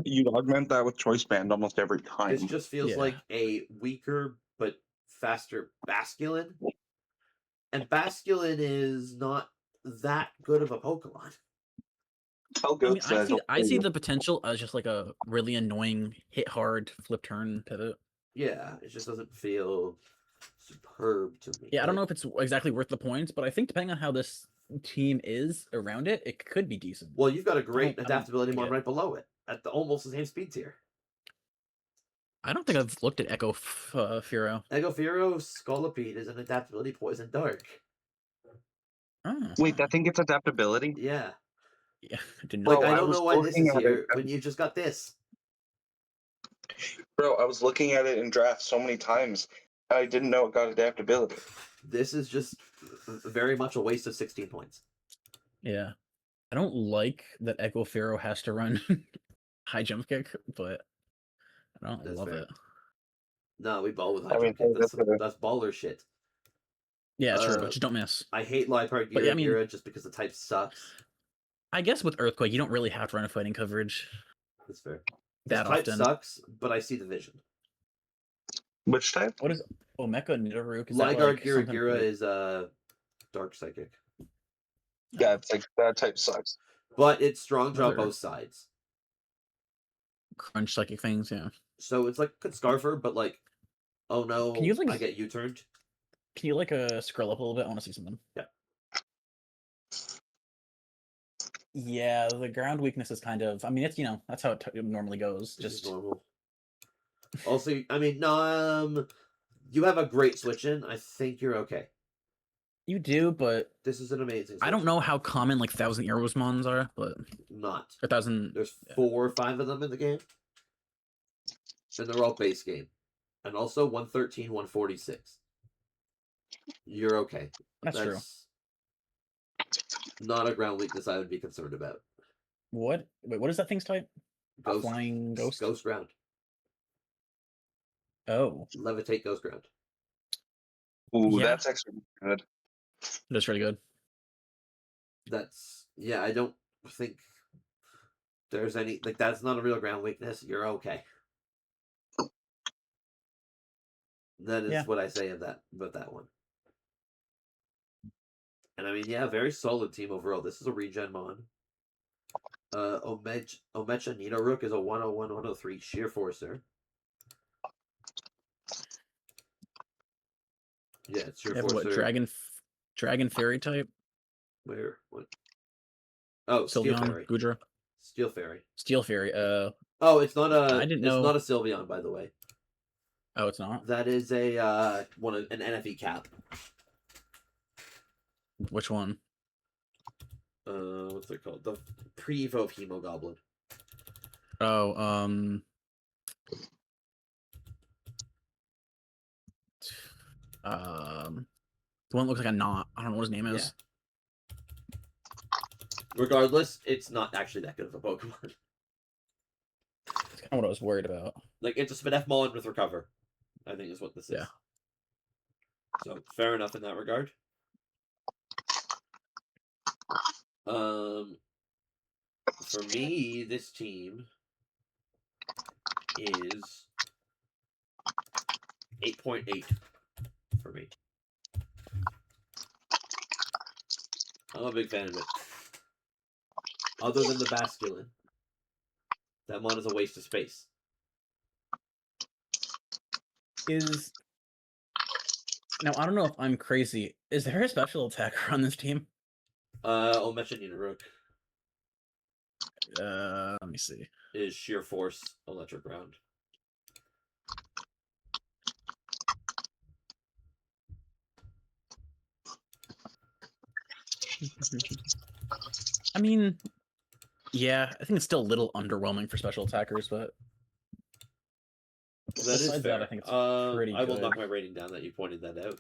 you'd augment that with choice band almost every time. This just feels Yeah. like a weaker but faster Basculin. And Basculin is not that good of a Pokemon. Tell I mean, goats that I see the potential as just like a really annoying hit hard flip turn pivot. Yeah, it just doesn't feel superb to me. Yeah, I don't know if it's exactly worth the points, but I think depending on how this team is around it, it could be decent. Well, you've got a great I don't adaptability think mon it- right below it at almost the same speed tier. I don't think I've looked at Echo Furo. Egofiro Scolipede is an adaptability poison dark. Oh, Wait, that thing gets adaptability? Yeah. yeah, I didn't Like, know. I I don't was know why this looking is at here it. when you just got this. Bro, I was looking at it in draft so many times. I didn't know it got adaptability. This is just very much a waste of 16 points. Yeah, I don't like that Echo Furo has to run high jump kick, but I don't That's love fair. it. No, we ball with high I mean, jump kick. that's a- That's baller shit. Yeah, true, but just don't miss. I hate Liepard But yeah, I mean- Gira just because the type sucks. I guess with Earthquake, you don't really have to run a fighting coverage That's fair. that This type often. sucks, but I see the vision. Which type? What is Omeka Nidoru? Is that Ligar like Gira something Gira weird? is dark psychic. Yeah, it's like that type sucks. But it's strong draw Other- both sides. crunch psychic things. Yeah. So it's like Scarfer, but like, oh no, Can you, like, I get U-turned. Can you like scroll up a little bit? I want to see something. Yeah. Yeah, the ground weakness is kind of. I mean, it's that's how it normally goes. This is Just normal. Also, I mean, no, you have a great switch in. I think you're okay. you do, but This is an amazing I don't switch. know how common like 1,000 Eros mons are, but Not. 1,000. There's Yeah. 4 or 5 of them in the game. And they're all base game. And also 113, 146. You're okay. That's true. Not a ground weakness I would be concerned about. What? Wait, what is that thing's type? Ghost. Flying ghost. Ghost ground. Oh, Levitate ghost ground. Ooh, Yeah. that's actually good. that's really good. Yeah, I don't think there's any, like, that's not a real ground weakness. You're okay. That is Yeah. what I say about that one. And I mean, yeah, very solid team overall. This is a regen mon. Omecha Nidorook is a 101, 103 sheer forcer. Yeah, it's sheer You have what? forcer. Dragon Fairy type. Where? What? Oh, Steel Sylveon, Fairy. Goodra, Steel Fairy. Steel Fairy. Oh, it's not a. I didn't it's know. not a Sylveon, by the way. Oh, it's not. That is a an NFE cap. Which one? What's it called? The pre-evo of Hemogoblin. Oh, the one that looks like a knot. I don't know what his name is. Regardless, it's not actually that good of a Pokemon. That's kind of what I was worried about. Like, it's a Spinef Mullen with Recover, I think is what this is. Yeah. So, fair enough in that regard. For me, this team is 8.8 for me. I'm a big fan of it. Other than the Basculin. That mon is a waste of space. Now, I don't know if I'm crazy. Is there a special attacker on this team? Omecha Rook Let me see. is Sheer Force Electric Ground. I mean, yeah, I think it's still a little underwhelming for special attackers, but That is besides fair. that, I think it's pretty I will good. knock my rating down that you pointed that out.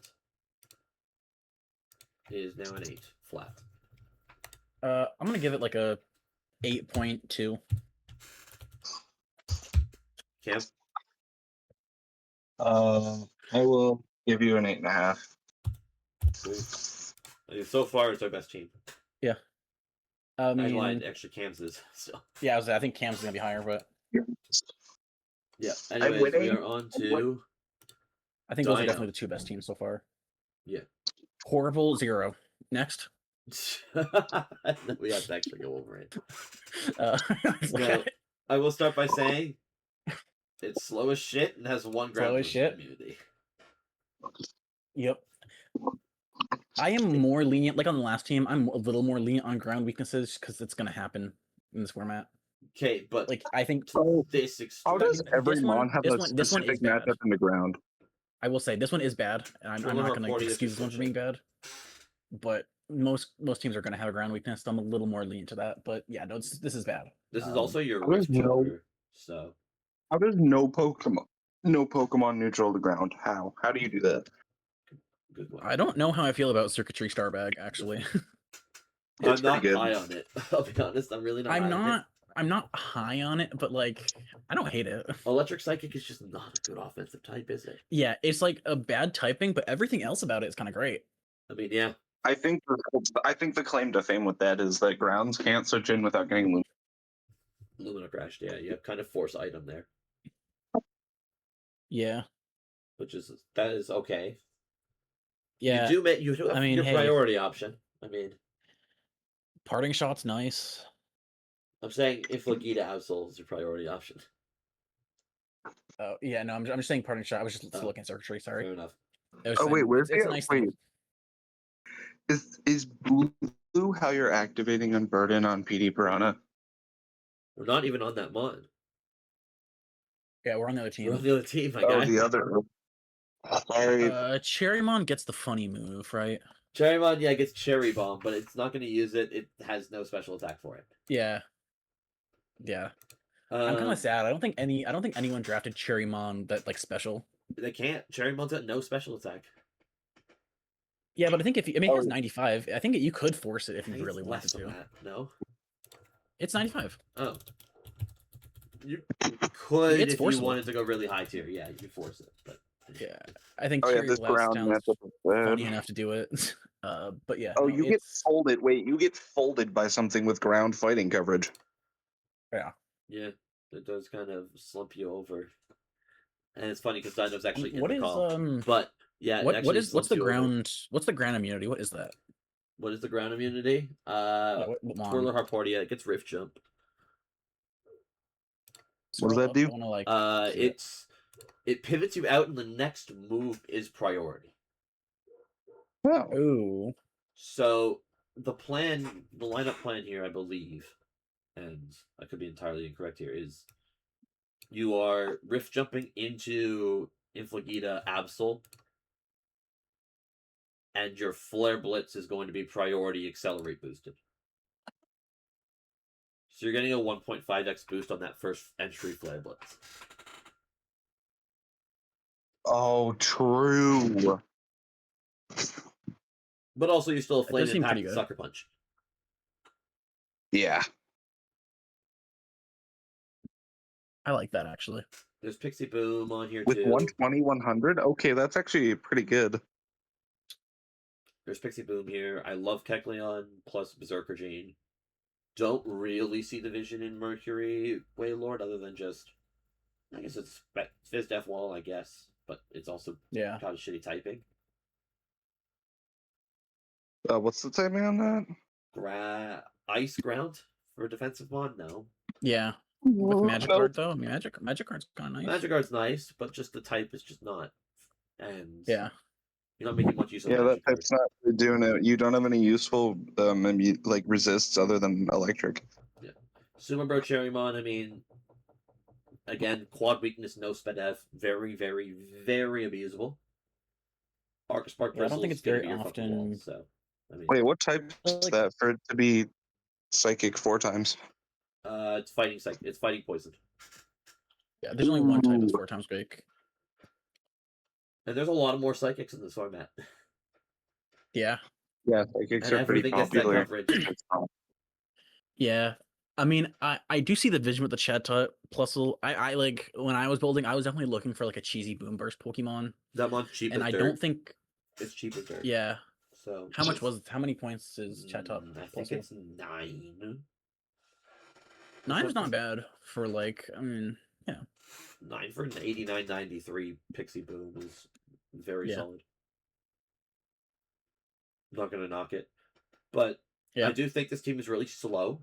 It is now an 8 flat. I'm gonna give it like a 8.2. Cam? I will give you an 8.5. Cool. I mean, so far, it's our best team. Yeah. I I mean, lied. Actually, Cam's is. So. yeah, I think Cam's gonna be higher, but Yeah. Anyways, we are on to. I think those are Dino. definitely the two best teams so far. Yeah. Horrible 0. Next. We have to actually go over it. Let's look Now, at it. I will start by saying it's slow as shit and has one ground Slow as shit? immunity. Yep. I am more lenient, like on the last team, I'm a little more lenient on ground weaknesses because it's gonna happen in this format. Okay, but Like, I think to this How extreme. does every This one- mon have this a one- this one specific is bad. matchup in the ground? I will say this one is bad, and I'm Triller not gonna Harponia is excuse this one for being bad. But most teams are gonna have a ground weakness, so I'm a little more lenient to that. But yeah, no, this is bad. This is also your How does rift no- choker, so How does no Pokemon neutral the ground? How do you do that? good one. I don't know how I feel about Circuitry Starbag, actually. I'm It's not pretty good. high on it. I'll be honest. I'm really not. I'm not high on it, but like I don't hate it. Electric Psychic is just not a good offensive type, is it? Yeah, it's like a bad typing, but everything else about it is kind of great. I mean, yeah. I think the claim to fame with that is that grounds can't switch in without getting Lumina crashed. Yeah, you have kind of force item there, Yeah, that is okay. yeah. You do have I mean, your hey. priority option. I mean, Parting shot's nice. I'm saying if Legita Absol is your priority option. Oh yeah, no, I'm just saying parting shot. I was just Oh. looking at Circuitry. Sorry. Fair enough. I was Oh saying, wait, where's it's a the nice wait? thing. Is blue how you're activating Unburden on PD Piranha? We're not even on that mon. Yeah, we're on the other We're on team. the other team, my Oh, guy. the other. Sorry. Cherrymon gets the funny move, right? Cherrymon, yeah, gets Cherry Bomb, but it's not going to use it. It has no special attack for it. Yeah. Yeah. I'm kind of sad. I don't think anyone drafted Cherrymon that like special. They can't. Cherrymon's got no special attack. Yeah, but I think it has 95. I think you could force it if I you think really it's wanted less to. than that. No? It's 95. Oh. You could It's if you forcible. wanted to go really high tier. Yeah, you could force it. But Yeah, I think Oh yeah, Cherry this Blast ground sounds matchup is funny bad. enough to do it. But yeah. Oh, no, you get it's- folded. Wait, you get folded by something with ground fighting coverage. Yeah. yeah, it does kind of slump you over. And it's funny because Dino's actually in What the is call. But yeah, it what's actually the slumps you over. ground? What's the ground immunity? What is that? What is the ground immunity? What mon? Twirler Harportia, it gets Rift Jump. What does that do? I wanna, like, see it. It pivots you out and the next move is priority. Oh. Ooh. So the lineup plan here, I believe, and I could be entirely incorrect here, is you are rift jumping into Infligita Absol, and your Flare Blitz is going to be priority accelerate boosted. So you're getting a 1.5x boost on that first entry Flare Blitz. Oh, true. But also you still have That does Flame seem Impact pretty and good. Sucker Punch. Yeah. I like that actually. There's Pixie Boom on here With too. 120, 100? Okay, that's actually pretty good. There's Pixie Boom here. I love Kecleon plus Berserker Gene. Don't really see the vision in Mercury Waylord other than just, I guess it's Fizz Def Wall, I guess, but it's also kind of shitty typing. What's the timing on that? Ice Ground for a defensive mod? No. Yeah. With Magic Guard though, I mean Magic Guard's kind of nice. Magic Guard's nice, but just the type is just not. And yeah, you're not making much use of Yeah, that Magic Guard. type's not really doing it. You don't have any useful like resists other than electric. Yeah. Sumo Bro Cherrymon, I mean, again, quad weakness, no sped very, very, very abusable. Arc Spark I don't think it's very often. Wall, so I mean, Wait, what type is that for it to be psychic 4 times? It's fighting It's fighting poison. Yeah, there's only one type that's 4 times break. And there's a lot of more psychics in this format. Yeah. Yeah, psychics are pretty popular. Yeah. I mean, I do see the vision with the chat type. Plus, I like when I was building, I was definitely looking for like a cheesy Boom Burst Pokemon. That one's cheap, and I don't think it's cheap as dirt. Yeah. So how many points is chat top? I think it's 9. 9 is not bad for like, I mean, yeah. 9 for an 89.93 Pixie Boom is very solid. I'm not gonna knock it, but I do think this team is really slow.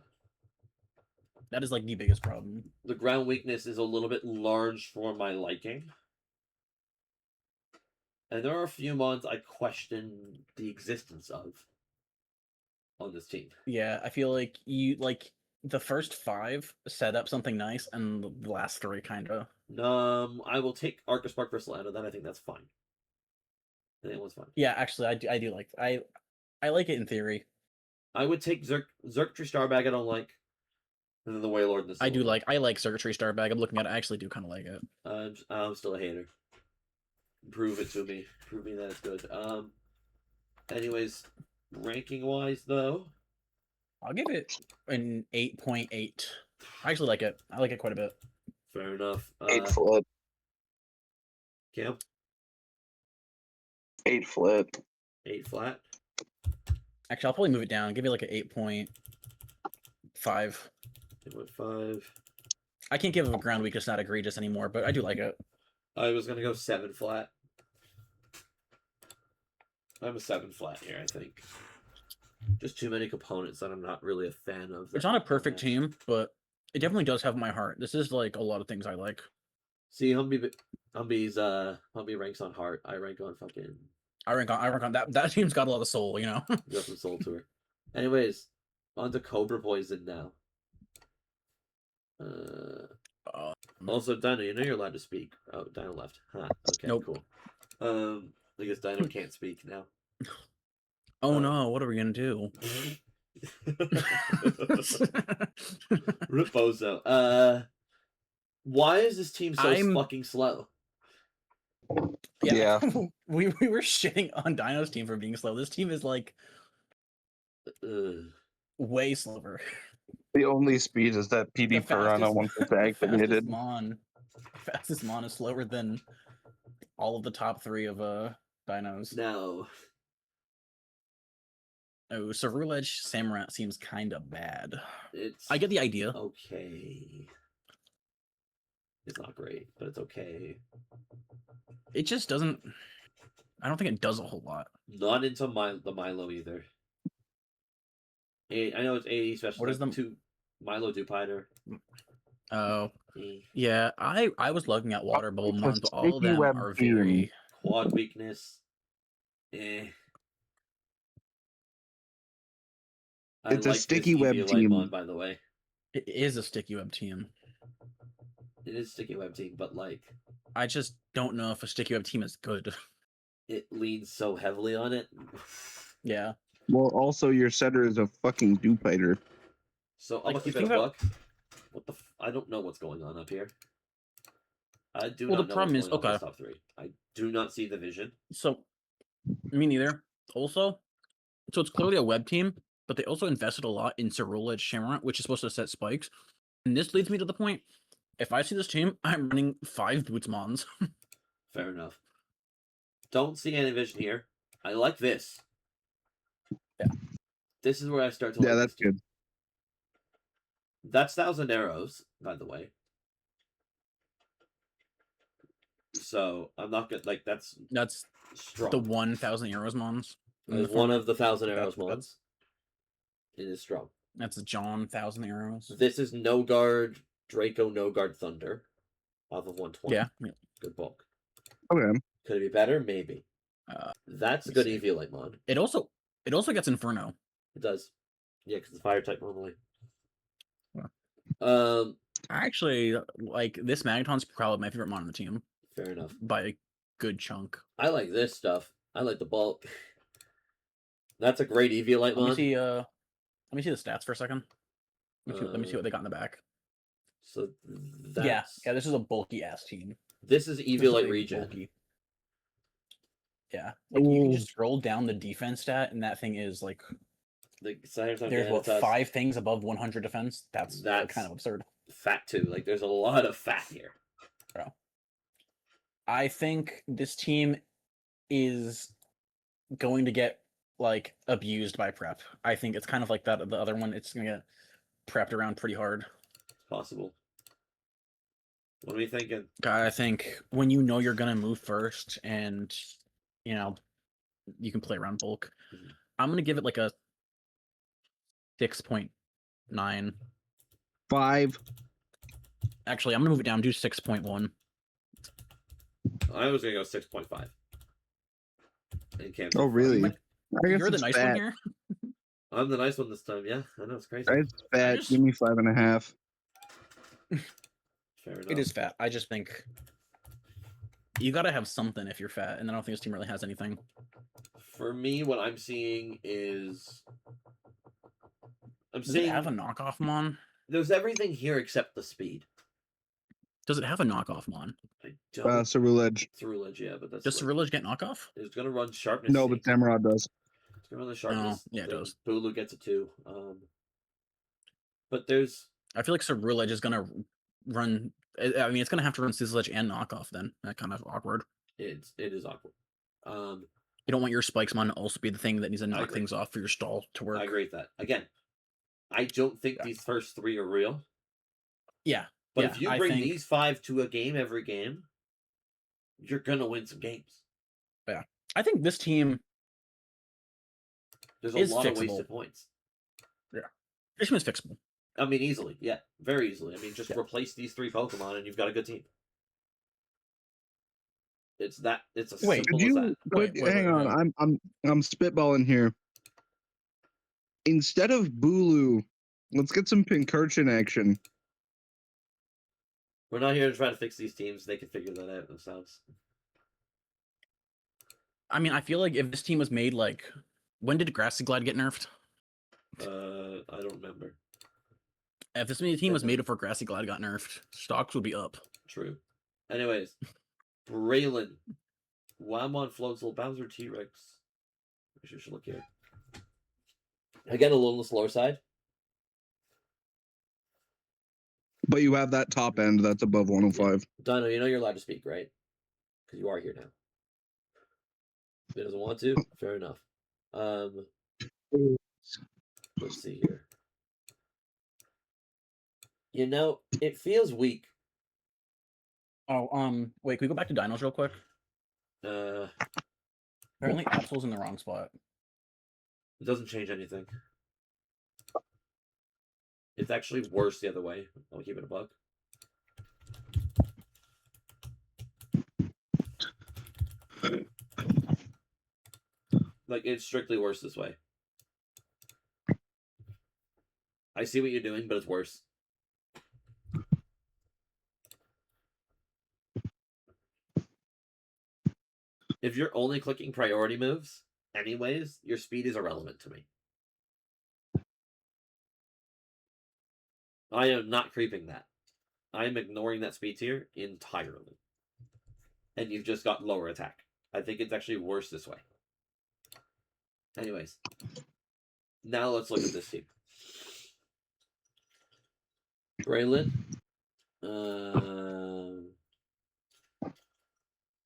That is like the biggest problem. The ground weakness is a little bit large for my liking. And there are a few mons I question the existence of on this team. Yeah, I feel like the first 5 set up something nice, and the last 3 kind of. I will take Arca Spark for Solano, then I think that's fine. I think that was fine. Yeah, actually, I do like I like it in theory. I would take Xurkitree Starbag. I don't like. And then the Waylord and the I like Xurkitree Starbag. I'm looking at it. I actually do kind of like it. I'm still a hater. Prove it to me. Prove me that it's good. Anyways, ranking wise though, I'll give it an 8.8. I actually like it. I like it quite a bit. Fair enough. 8 flat. Cam? 8 flat. 8 flat. Actually, I'll probably move it down. Give me like an 8.5. 8.5. I can't give a ground weakness not egregious anymore, but I do like it. I was gonna go 7 flat. I'm a 7 flat here, I think. Just too many components that I'm not really a fan of. It's not a perfect team, but it definitely does have my heart. This is like a lot of things I like. See, Hunbi ranks on heart. I rank on fucking. I rank on that. That team's got a lot of soul, you know. Got some soul to her. Anyways, on to Cobra Poison now. Also, Dino, you know you're allowed to speak. Oh, Dino left. Huh. Okay, nope. Cool. I guess Dino can't speak now. Oh no, what are we gonna do? Rip Bozo. Why is this team so fucking slow? Yeah. we were shitting on Dino's team for being slow. This team is like way slower. The only speed is that PB Piranha once it's activated. Fastest mon is slower than all of the top 3 of Dinos. No. Oh, Ceruledge Samurott seems kind of bad. I get the idea. Okay. It's not great, but it's okay. It just doesn't. I don't think it does a whole lot. Not into the Milo either. I know it's 80 special. What is the Milo Dupiter? Oh, yeah. I was looking at water bubble mons, but all of them are very quad weakness. I It's a like sticky this web EV team. Lightmon, by the way. It is a sticky web team. It is sticky web team, but like I just don't know if a sticky web team is good. it leans so heavily on it. Yeah. Well, also your setter is a fucking do-fighter. So I'm Like, gonna keep it think a about- buck. What the? I don't know what's going on up here. I do Well, not the know problem what's is- going on in okay. this top 3. I do not see the vision. So, me neither. Also, so it's clearly a web team, but they also invested a lot in Cerulege Shamrock, which is supposed to set spikes. And this leads me to the point: if I see this team, I'm running 5 Bootsmons. Fair enough. Don't see any vision here. I like this. Yeah. This is where I start to Yeah, like that's this team. good. That's 1,000 arrows, by the way. So I'm not good. Like that's That's strong. the 1,000 Arrows Mons. in It's the one format. of the 1,000 That's arrows good. mods. It is strong. That's John 1,000 Arrows. This is no guard Draco, no guard Thunder, off of 120. Yeah. Good bulk. Okay. Could it be better? Maybe. That's a let good me see. EV Light mod. It also gets Inferno. It does. Yeah, because it's fire type normally. Yeah. Actually, like this Magneton's probably my favorite mon on the team Fair enough. by a good chunk. I like this stuff. I like the bulk. That's a great EV Light Let me mod. see. Let me see the stats for a second. Let me see what they got in the back. So that's... Yeah. This is a bulky ass team. This is This EV is Light really regen. bulky. Yeah, like you can Ooh. just scroll down the defense stat, and that thing is like The Sirens on there's what Vanitas, 5 things above 100 defense. That's kind of absurd. fat too. Like there's a lot of fat here. Bro. I think this team is going to get like abused by prep. I think it's kind of like that. The other one, it's gonna get prepped around pretty hard. It's possible. What are we thinking? I think when you know you're gonna move first, and you know you can play around bulk, Mhm. I'm gonna give it like a 6.9. 5. Actually, I'm gonna move it down to 6.1. I was gonna go 6.5. And Oh, really? Like, I guess You're the it's nice fat. one here. I'm the nice one this time. Yeah, I know it's crazy. It's fat. just- Give me 5.5. Fair enough. It is fat. I just think you gotta have something if you're fat, and I don't think this team really has anything. For me, what I'm seeing is I'm Does seeing it have a knockoff mon? there's everything here except the speed. Does it have a knockoff mon? I don't Cerulege. Cerulege, yeah, but that's Does like, Cerulege get knockoff? it's gonna run sharpness. No, but Samurott does. it's gonna run the sharpness. yeah, it thing. does. Bulu gets it too. But there's I feel like Cerulege is gonna run. I mean, it's gonna have to run Sizzledge and knockoff. Then that kind of awkward. it is awkward. You don't want your spikes mon to also be the thing that needs to knock agree. things off for your stall to work. I agree with that. Again, I don't think Yeah. these first 3 are real. Yeah, But yeah, if you I bring think- these 5 to a game every game, you're gonna win some games. I think this team. There's a Is lot of fixable. wasted points. This team is fixable. I mean, easily. Yeah, very easily. I mean, just Yeah. replace these 3 Pokemon and you've got a good team. It's as Wait, simple Could as you that. Wait, hang on? I'm spitballing here. Instead of Bulu, let's get some Pincurchin action. We're not here to try to fix these teams. They can figure that out themselves. I mean, I feel like if this team was made like, when did Grassy Glide get nerfed? I don't remember. If this team was made before Grassy Glide got nerfed, stocks would be up. True. Anyways, Braylon. Wamon Floatzel, Bowser T-Rex. I should look here. Again, a little on the slower side. But you have that top end that's above 105. Dino, you know you're allowed to speak, right? Because you are here now. If he doesn't want to, fair enough. Let's see here. You know, it feels weak. Oh, wait, can we go back to Dinos real quick? It Apparently, Absol's in the wrong spot. doesn't change anything. It's actually worse the other way. I'll keep it a buck. Like, it's strictly worse this way. I see what you're doing, but it's worse. If you're only clicking priority moves, anyways, your speed is irrelevant to me. I am not creeping that. I am ignoring that speed tier entirely. And you've just got lower attack. I think it's actually worse this way. Anyways. Now let's look at this team. Braylon.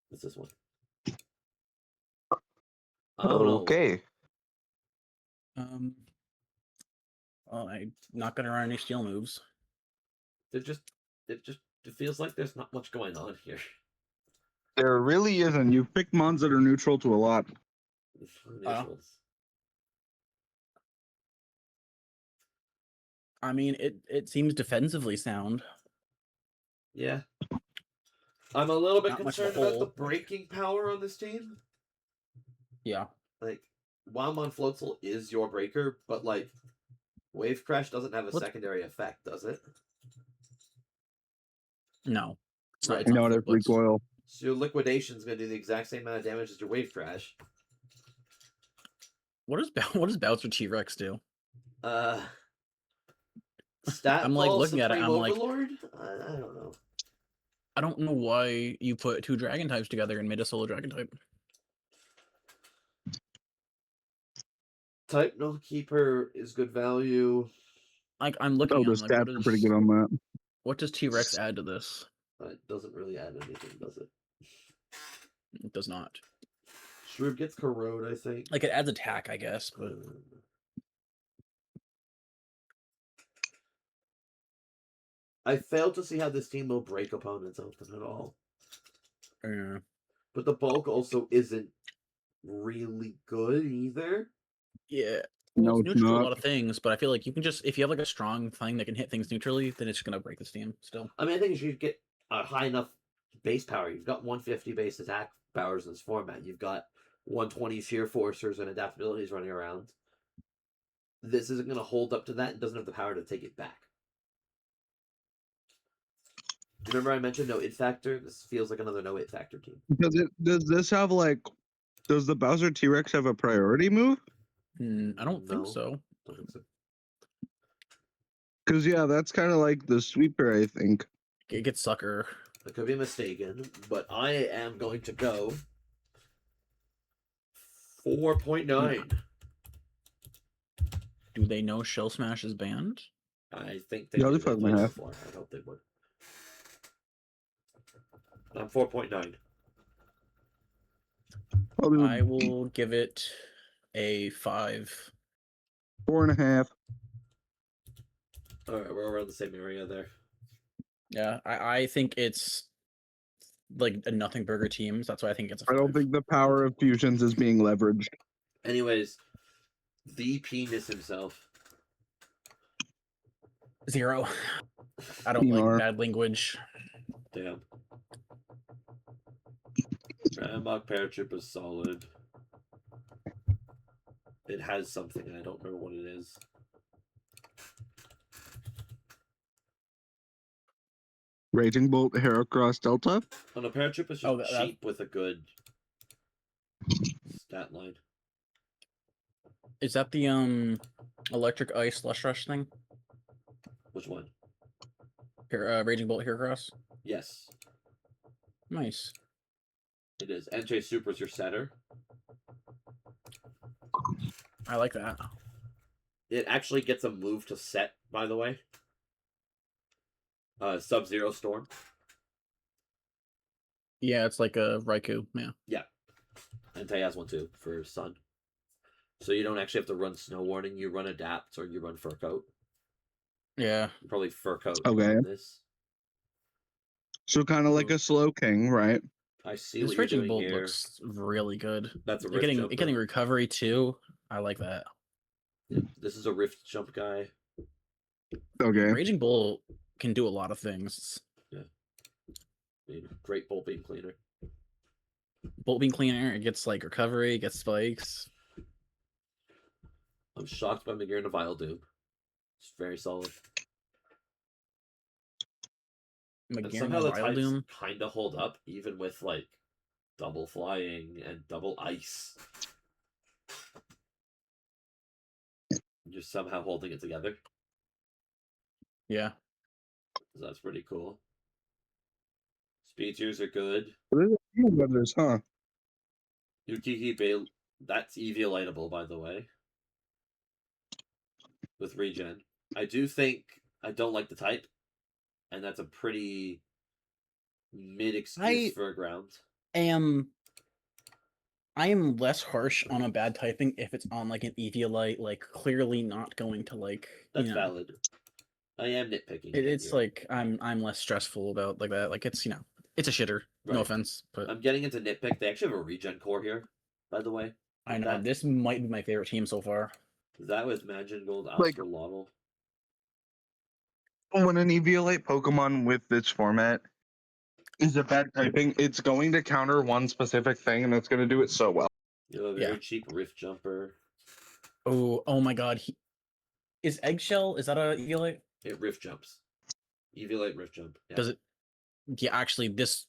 What's this one? I don't know. Okay. Well, I'm not gonna run any steel moves. It feels like there's not much going on here. There really isn't. You pick mons that are neutral to a lot. Neutrals. I mean, it seems defensively sound. Yeah. I'm a little bit Not much of a concerned about the hole. breaking power on this team. Yeah. Like, Wildmon Floatzel is your breaker, but like, Wave Crash doesn't have a secondary effect, does it? No. It's Right. not. No, It's there's not recoil. So your Liquidation is going to do the exact same amount of damage as your Wave Crash. what does Bowser T-Rex do? Stat I'm, like, Ball, looking at it, Supreme I'm like- Overlord? I don't know. I don't know why you put two dragon types together and made a solo dragon type. Type No Keeper is good value. Like, I'm looking Oh, at the it, like, stats are pretty good on that. what does T-Rex add to this? It doesn't really add anything, does it? It does not. Shrew gets Corrode, I think. Like, it adds attack, I guess, but I failed to see how this team will break opponents open at all. yeah. But the bulk also isn't really good either. Yeah. No, Well, it's it's neutral to a not. lot of things, but I feel like you can just, if you have like a strong thing that can hit things neutrally, then it's just gonna break this team still. I mean, I think you should get a high enough base power. You've got 150 base attack powers in this format. You've got 120 sheer forcers and adaptabilities running around. This isn't going to hold up to that and doesn't have the power to take it back. Remember I mentioned no it factor? This feels like another no it factor team. Does this have like? Does the Bowser T-Rex have a priority move? I don't think No. so. Don't think so. Because yeah, that's kind of like the sweeper, I think. It gets sucker. I could be mistaken, but I am going to go 4.9. Do they know Shell Smash is banned? I think they Yeah, do. they They've fucking played it have. before. I hope they would. I'm 4.9. Probably I will give it a 5. 4.5. All right, we're around the same area there. Yeah, I think it's like a nothing burger team. So that's why I think it's a 5. I don't think the power of fusions is being leveraged. Anyways, the penis himself. 0. I don't like PR. bad language. Damn. Ramok Paratrip is solid. It has something, and I don't know what it is. Raging Bolt, Heracross, Delta. On a Paratrip is just Oh, that- cheap with a good stat line. Is that the electric ice slush rush thing? Which one? Here, Raging Bolt Heracross? Yes, Nice. it is. Entei Super is your setter. I like that. It actually gets a move to set, by the way. Sub-Zero Storm. Yeah, it's like a Raikou. Yeah. Entei has one too for Sun. So you don't actually have to run Snow Warning. You run Adapt or you run Fur Coat. Yeah. Probably Fur Coat. Okay. This. So kind of like a slow king, right? I see This what you're Raging doing Bolt here. looks really good. That's a It Rift getting Jumper. it getting recovery too. I like that. Yeah, this is a Rift Jump guy. Okay. Raging Bolt can do a lot of things. Great Bolt Beam Cleaner. Bolt Beam Cleaner, it gets like recovery, it gets spikes. I'm shocked by Magir and Vile Doom. It's very solid. And Magarin somehow the Wild types Doom. kind of hold up, even with like double flying and double ice. Just somehow holding it together. Yeah. So that's pretty cool. Speed tiers are good. Weathers, huh? Yukiki Bay, that's evioliteable, by the way. With regen. I do think I don't like the type. And that's a pretty mid excuse for a ground. I am less harsh on a bad typing if it's on like an Eviolite, like clearly not going to like That's valid. I am nitpicking. It's like I'm less stressful about like that. Like it's it's a shitter. Right. No offense, but I'm getting into nitpick. They actually have a regen core here, by the way. I know this might be my favorite team so far. Is that with Magin Gold, Like- Astrolotl? When an Eviolite Pokemon with this format is a bad typing, it's going to counter one specific thing, and it's going to do it so well. You have a very cheap Rift Jumper. Oh my god. Is Eggshell, is that a Eviolite? It Rift Jumps. Eviolite Rift Jump. Yeah. Does it? Yeah, actually, that's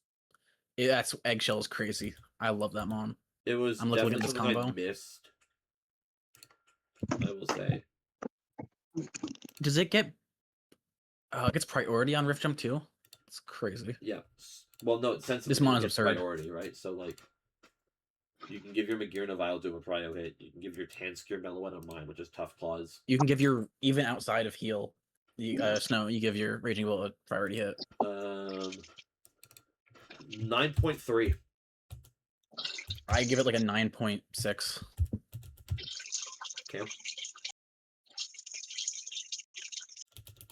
Eggshell is crazy. I love that mon. It was I'm looking definitely at this something I combo. missed. I will say. Does it get? It gets priority on Rift Jump too. It's crazy. Yeah. Well, no, it's sensitive. This mon is gets absurd. Priority, right? So like, you can give your Magirna Vileplume a prio hit. You can give your Tanskir Meloetta a mine, which is tough claws. You can give your even outside of heal. Snow, you give your Raging Bolt a priority hit. 9.3. I give it like a 9.6. Cam?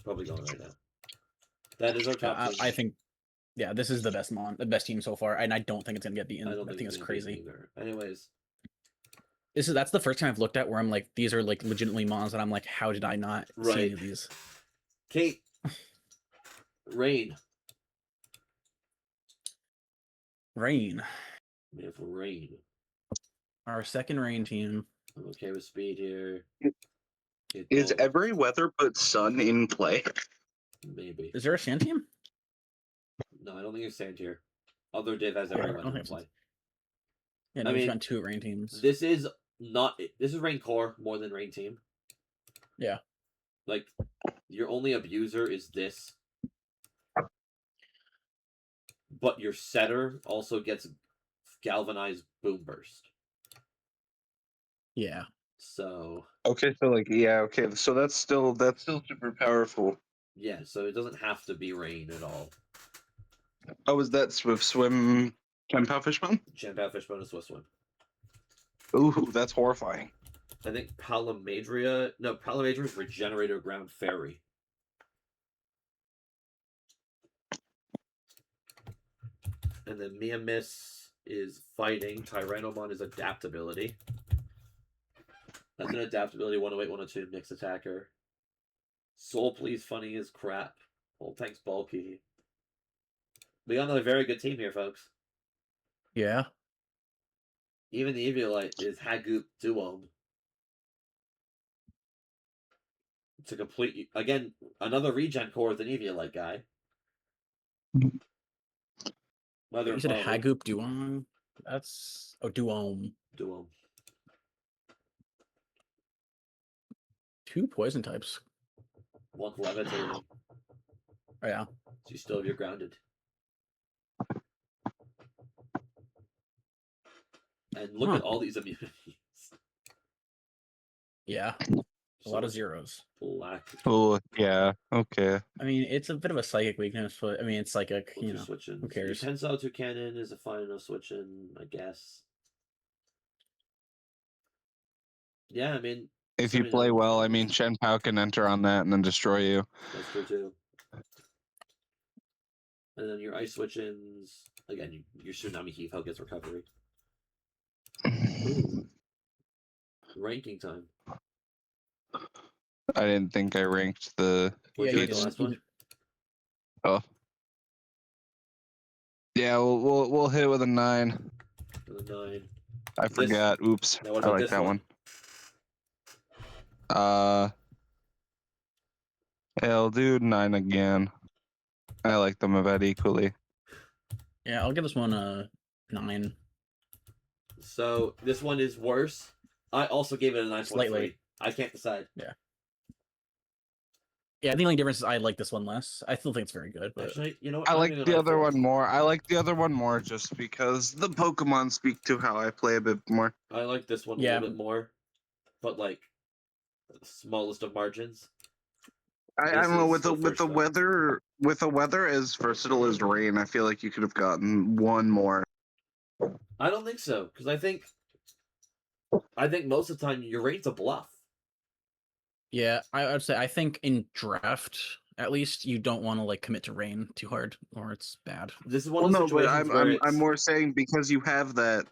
Probably going right now. That is our top team. I think, yeah, this is the best team so far, and I don't think it's gonna get beaten. I think it's crazy. Anyways, that's the first time I've looked at where I'm like, these are like legitimately mons, and I'm like, how did I not see any of these? Kate, Rain. We have Rain. Our second Rain team. I'm okay with speed here. Is every weather but sun in play? Maybe. Is there a Sand team? No, I don't think it's Sand here. Other div has every weather in play. Yeah, no, we've got 2 Rain teams. This is Rain Core more than Rain Team. Yeah. Like, your only abuser is this. But your setter also gets Galvanized Boom Burst. Yeah. So. Okay, so like so that's still super powerful. Yeah, so it doesn't have to be Rain at all. Oh, is that Swift Swim Chempow Fishbone? Chempow Fishbone is Swift Swim. Ooh, that's horrifying. I think Palamadria is Regenerator Ground Fairy. And then Miamis is Fighting. Tyrannomon is Adaptability. That's an Adaptability 108, 102 mixed attacker. Soul Please Funny is crap. Well, thanks, Bulky. We got another very good team here, folks. Yeah. Even the Eviolite is Hagoop Duome. It's a complete... Again, another regen core with an Eviolite guy. You said Hagoop Duome? That's... Oh, Duome. Duome. 2 poison types. One's levitating. Oh, yeah. So you still have your grounded. And look at all these immunities. Yeah. A lot of zeros. Black. Oh, yeah. Okay. I mean, it's a bit of a psychic weakness, but I mean, it's psychic, Switching. Who cares? Tensile to Cannon is a fine enough switching, I guess. Yeah, I mean... If you play well, I mean, Shenpao can enter on that and then destroy you. That's true, too. And then your ice switch-ins... Again, your Tsunami Heave Hell gets recovery. Ooh. Ranking time. I didn't think I ranked the... What'd you rank the last one? Oh. Yeah, we'll hit it with a 9. With a 9. I forgot. Oops. Now what I about like this that one. I'll do 9 again. I like them about equally. Yeah, I'll give this one a 9. So this one is worse. I also gave it a 9.3. Slightly. I can't decide. Yeah, the only difference is I like this one less. I still think it's very good, but Actually, you know what? I I'm like gonna the go other 9.4. one more. I like the other one more just because the Pokemon speak to how I play a bit more. I like this one a Yeah. little bit more, but like smallest of margins. I This don't know is with the the first one. weather as versatile as rain. I feel like you could have gotten one more. I don't think so, because I think most of the time your rate's a bluff. yeah, I'd say I think in draft at least you don't want to like commit to rain too hard or it's bad. This is one Well, of the no, but situations where I'm more saying because you have that,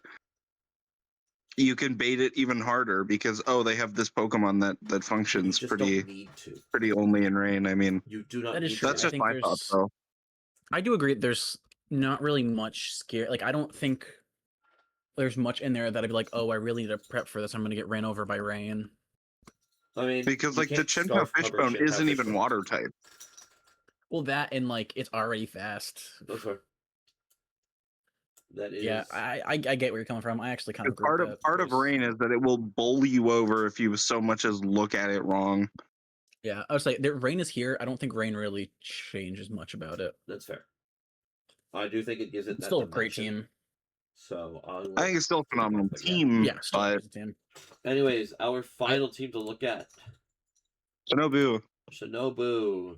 you can bait it even harder because they have this Pokemon that you functions just don't need to. pretty only in rain. I mean, You do not That is need true. to. that's I just think my thoughts though. I do agree there's not really much scare. Like I don't think there's much in there that I'd be like, oh, I really need to prep for this. I'm gonna get ran over by rain. I mean, Because you like the can't Chinpao scarf cover Fishbone Shinpao isn't even Fishbone. water type. Well, that and like it's already fast. That's fair. That is. Yeah, I get where you're coming from. I actually kind of agree Part with of that. part of rain is that it will bowl you over if you so much as look at it wrong. Yeah, I would say rain is here. I don't think rain really changes much about it. That's fair. I do think it gives it It's that still a great dimension. team. So I think it's still a phenomenal But yeah. team. Yeah, still a But decent team. Anyways, our final team to look at. Shinobu. Shinobu.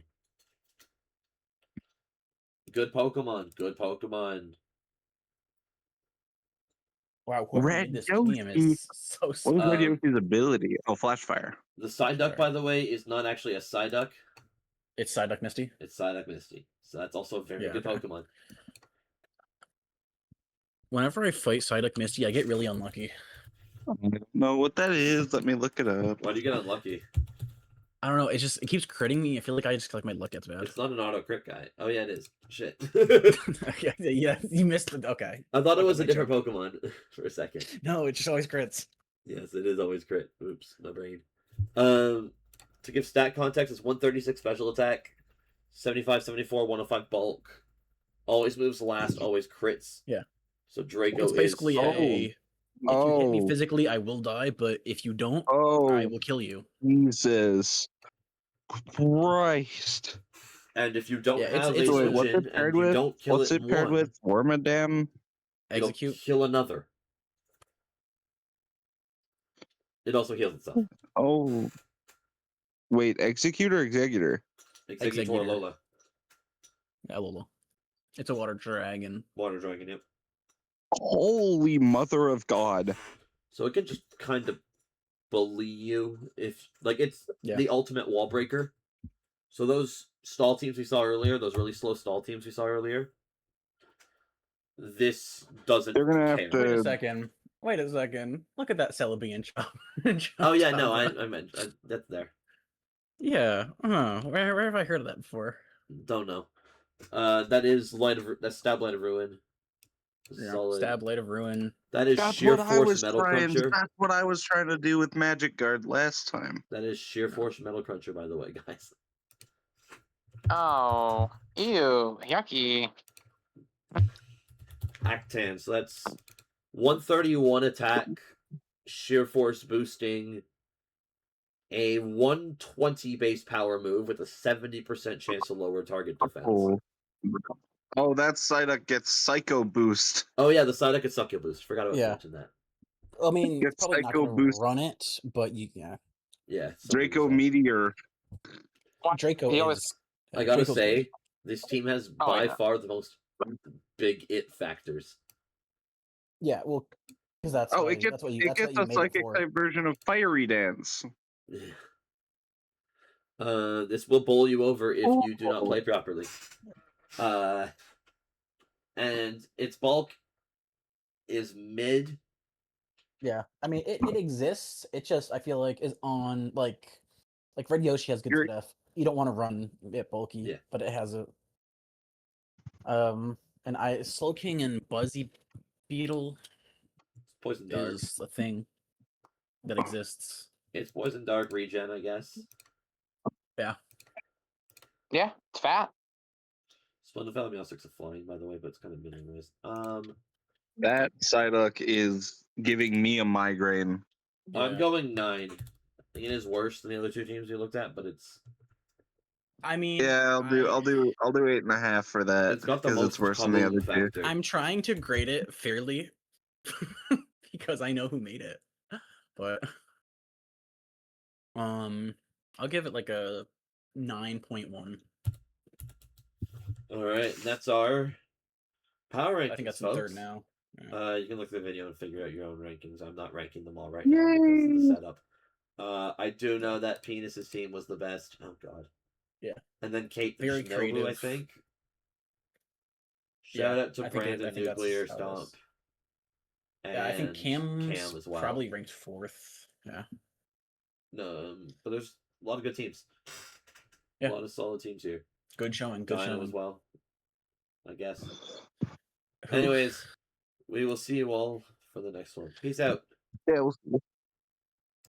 Good Pokemon. Good Pokemon. Wow, whoever Red made this Yoshi. team is so What smart. was Red Yoshi's ability? Oh, Flash Fire. The Psyduck, Sorry. by the way, is not actually a Psyduck. It's Psyduck Misty. It's Psyduck Misty. So that's also a very Yeah, good okay. Pokemon. Whenever I fight Psyduck Misty, I get really unlucky. I don't know what that is. Let me look it up. Why do you get unlucky? I don't know. It keeps critting me. I feel like my luck gets bad. It's not an auto crit guy. Oh yeah, it is. Shit. yeah, you missed it. Okay. I thought it was a my different joke. Pokemon for a second. No, it just always crits. Yes, it is always crit. Oops, my brain. To give stat context, it's 136 special attack, 75, 74, 105 bulk. Always moves last, always crits. Yeah. So Draco It's basically is... if you hit me physically, I will die, but if you don't, I will kill you. Jesus Christ. And if you don't have it's a Wait, what's Switchin it paired and you with? don't kill What's it it paired one, with? Wormadam? it'll Execute. kill another. It also heals itself. Oh. Wait, Execute or Executor? Executor Lola. Yeah, Lola. It's a water dragon. Water Dragon, yep. Holy mother of God. So it can just kind of bully you if like it's Yeah. the ultimate wall breaker. So those stall teams we saw earlier, those really slow stall teams we saw earlier, this doesn't They're gonna have care. to- Wait a second. Look at that Celebi and Chop. Oh yeah, no, I meant that's there. Yeah. Where have I heard of that before? Don't know. That is that's Stab Light of Ruin. Yeah. Solid. Stab Blade of Ruin. That is Sheer Force Metal Cruncher. That's what I was trying to do with Magic Guard last time. That is Sheer Force Metal Cruncher, by the way, guys. Oh, ew, yucky. Actan, so that's 131 attack, Sheer Force boosting, a 120 base power move with a 70% chance to lower target defense. Oh, that Psyduck gets Psycho Boost. Oh yeah, the Psyduck and Suckyo boost. Forgot about mention that. I mean, Get probably not Psycho gonna Boost. run it, but yeah. Yeah. Draco Meteor. Draco He is. always- I gotta Draco's say, good. this team has Oh, by yeah. far the most big it factors. Yeah, well, because that's Oh, why, it gets that's what you a made psychic it for. type version of Fiery Dance. This will bowl you over if you do not play properly. And its bulk is mid. Yeah, I mean, it exists. It just I feel like is on like Red Yoshi has good stuff. You don't want to run it bulky, Yeah. but it has a and Slow King and Buzzy Beetle Poison Dark. is a thing that exists. It's Poison Dark regen, I guess. Yeah. Yeah, it's fat. Splendophalameostics are flying, by the way, but it's kind of meaningless. That Psyduck is giving me a migraine. I'm Yeah. going 9. I think it is worse than the other two teams we looked at, but it's I mean, Yeah, I'll do 8.5 for that it's got the because most it's worse than the kaboom other two. factor. I'm trying to grade it fairly because I know who made it, but I'll give it like a 9.1. All right, that's our power rankings, I think that's the folks. third now. Yeah. You can look at the video and figure out your own rankings. I'm not ranking them all right now because of the Yay! setup. I do know that Penis's team was the best. Oh God. Yeah. And then Kate the Very Shinobu, I creative. think. Yeah, Shout out to I think Brandon that's Nuclear how it Stomp. is. Yeah, I think And Cam's Cam as well. probably ranked 4th. Yeah. No, but there's a lot of good teams. Yeah. A lot of solid teams here. Good showing. Good Dino showing. as well, I guess. Who- Anyways, we will see you all for the next one. Peace out. Yeah, we'll see.